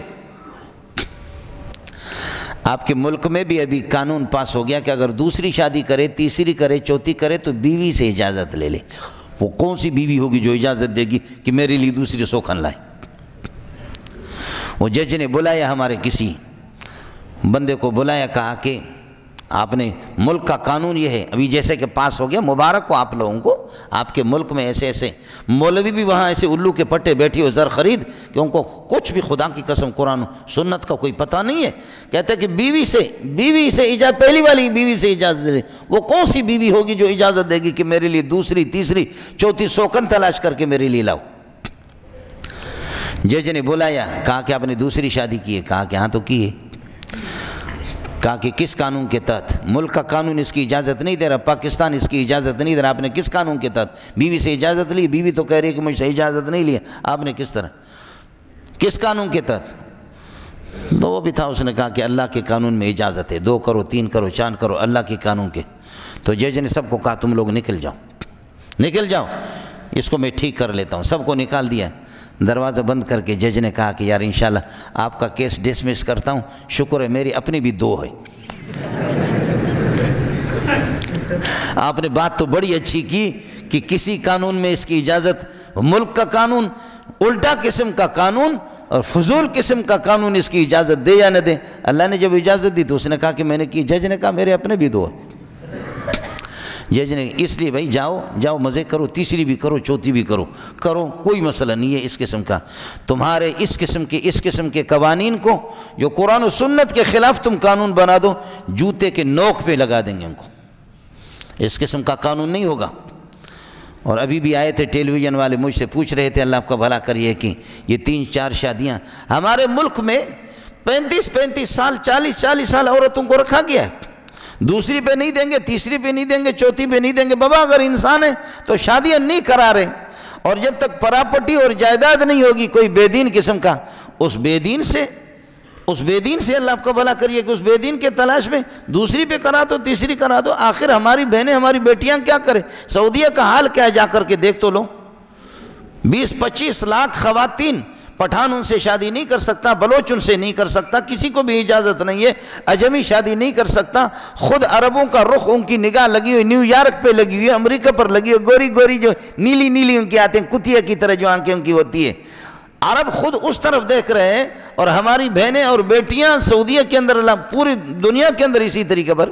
آپ کے ملک میں بھی ابھی قانون پاس ہو گیا کہ اگر دوسری شادی کرے، تیسری کرے، چوتھی کرے تو بیوی سے اجازت لے لے۔ وہ کون سی بیوی ہوگی جو اجازت دے گی کہ میرے لیے دوسری سوکھن لائے؟ وہ جج نے بلایا، ہمارے کسی بندے کو بلایا، کہا کہ آپ نے ملک کا قانون یہ ہے، ابھی جیسے کہ پاس ہو گیا، مبارک ہو آپ لوگوں کو، آپ کے ملک میں ایسے ایسے مولوی بھی وہاں ایسے الو کے پٹے بیٹھی ہو زر خرید کہ ان کو کچھ بھی خدا کی قسم قرآن سنت کا کوئی پتہ نہیں ہے، کہتے کہ بیوی سے اجازت، پہلی والی بیوی سے اجازت دے، وہ کون سی بیوی ہوگی جو اجازت دے گی کہ میرے لیے دوسری، تیسری، چوتھی سوکن تلاش کر کے میرے لیے لاؤ؟ جج نے بلایا، کہا کہ آپ نے دوسری شادی کی ہے؟ کہا کہ ہاں تو کی ہے۔ کہا کہ کس قانون کے تحت؟ ملک کا قانون اس کی اجازت نہیں دے رہا، پاکستان اس کی اجازت نہیں دے رہا، آپ نے کس قانون کے تحت بیوی سے اجازت لی؟ بیوی تو کہہ رہی ہے کہ مجھ سے اجازت نہیں لی، آپ نے کس طرح، کس قانون کے تحت؟ تو وہ بھی تھا، اس نے کہا کہ اللہ کے قانون میں اجازت ہے، 2 کرو، 3 کرو، 4 کرو، اللہ کے قانون کے۔ تو جج نے سب کو کہا تم لوگ نکل جاؤ، اس کو میں ٹھیک کر لیتا ہوں، سب کو نکال دیا۔ دروازہ بند کر کے جج نے کہا کہ یار انشاءاللہ آپ کا کیس ڈسمس کرتا ہوں، شکر ہے میری اپنی بھی 2 ہے۔ آپ نے بات تو بڑی اچھی کی کہ کسی قانون میں اس کی اجازت، ملک کا قانون، الٹا قسم کا قانون اور فضول قسم کا قانون اس کی اجازت دے یا نہ دے۔ اللہ نے جب اجازت دی تو اس نے کہا کہ میں نے کی، جج نے کہا میرے اپنے بھی 2 ہے۔ جج نے اس لیے بھائی جاؤ مزے کرو، تیسری بھی کرو، چوتھی بھی کرو، کوئی مسئلہ نہیں ہے اس قسم کا۔ تمہارے اس قسم کے قوانین کو جو قرآن و سنت کے خلاف تم قانون بنا دو، جوتے کے نوک پہ لگا دیں گے ان کو، اس قسم کا قانون نہیں ہوگا۔ اور ابھی بھی آئے تھے ٹیلی ویژن والے، مجھ سے پوچھ رہے تھے، اللہ آپ کا بھلا کریے، کہ یہ 3-4 شادیاں ہمارے ملک میں 35 سال 40 سال عورتوں کو رکھا گیا ہے، دوسری پہ نہیں دیں گے، تیسری پہ نہیں دیں گے، چوتھی پہ نہیں دیں گے۔ بابا اگر انسان ہے تو شادیاں نہیں کرا رہے، اور جب تک پراپرٹی اور جائیداد نہیں ہوگی کوئی بے دین قسم کا، اس بے دین سے اللہ آپ کا بھلا کریے کہ اس بے دین کے تلاش میں دوسری پہ کرا دو، تیسری کرا دو، آخر ہماری بہنیں، ہماری بیٹیاں کیا کریں؟ سعودیہ کا حال کیا ہے، جا کر کے دیکھ تو لو، 20-25 لاکھ خواتین، پٹھان ان سے شادی نہیں کر سکتا، بلوچ ان سے نہیں کر سکتا، کسی کو بھی اجازت نہیں ہے، اجمی شادی نہیں کر سکتا، خود عربوں کا رخ ان کی نگاہ لگی ہوئی نیو یارک پہ لگی ہوئی ہے، امریکہ پر لگی ہوئی، گوری جو نیلی ان کی آتے ہیں، کتیا کی طرح جو آنکھیں ان کی ہوتی ہے، عرب خود اس طرف دیکھ رہے ہیں، اور ہماری بہنیں اور بیٹیاں سعودیہ کے اندر، پوری دنیا کے اندر اسی طریقے پر۔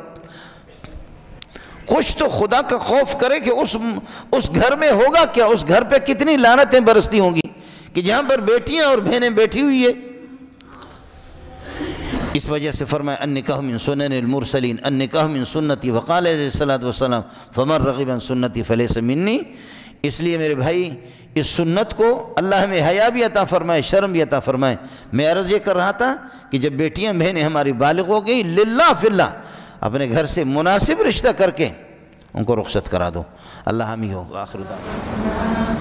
کچھ تو خدا کا خوف کرے کہ اس گھر میں ہوگا کیا، اس گھر پہ کتنی لعنتیں برستی ہوں گی کہ جہاں پر بیٹیاں اور بہنیں بیٹھی ہوئی ہے۔ اس وجہ سے فرمایا النکاح من سنن المرسلین، النکاح من سنتی، وقال علیہ الصلوۃ والسلام فمن رغب عن سنتی فلیس منی۔ اس لیے میرے بھائی اس سنت کو اللہ ہمیں حیا بھی عطا فرمائے، شرم بھی عطا فرمائے۔ میں عرض یہ کر رہا تھا کہ جب بیٹیاں بہنیں ہماری بالغ ہو گئی، للہ فی اللہ اپنے گھر سے مناسب رشتہ کر کے ان کو رخصت کرا دو۔ اللہ حامی ہو۔ آخر دعوانا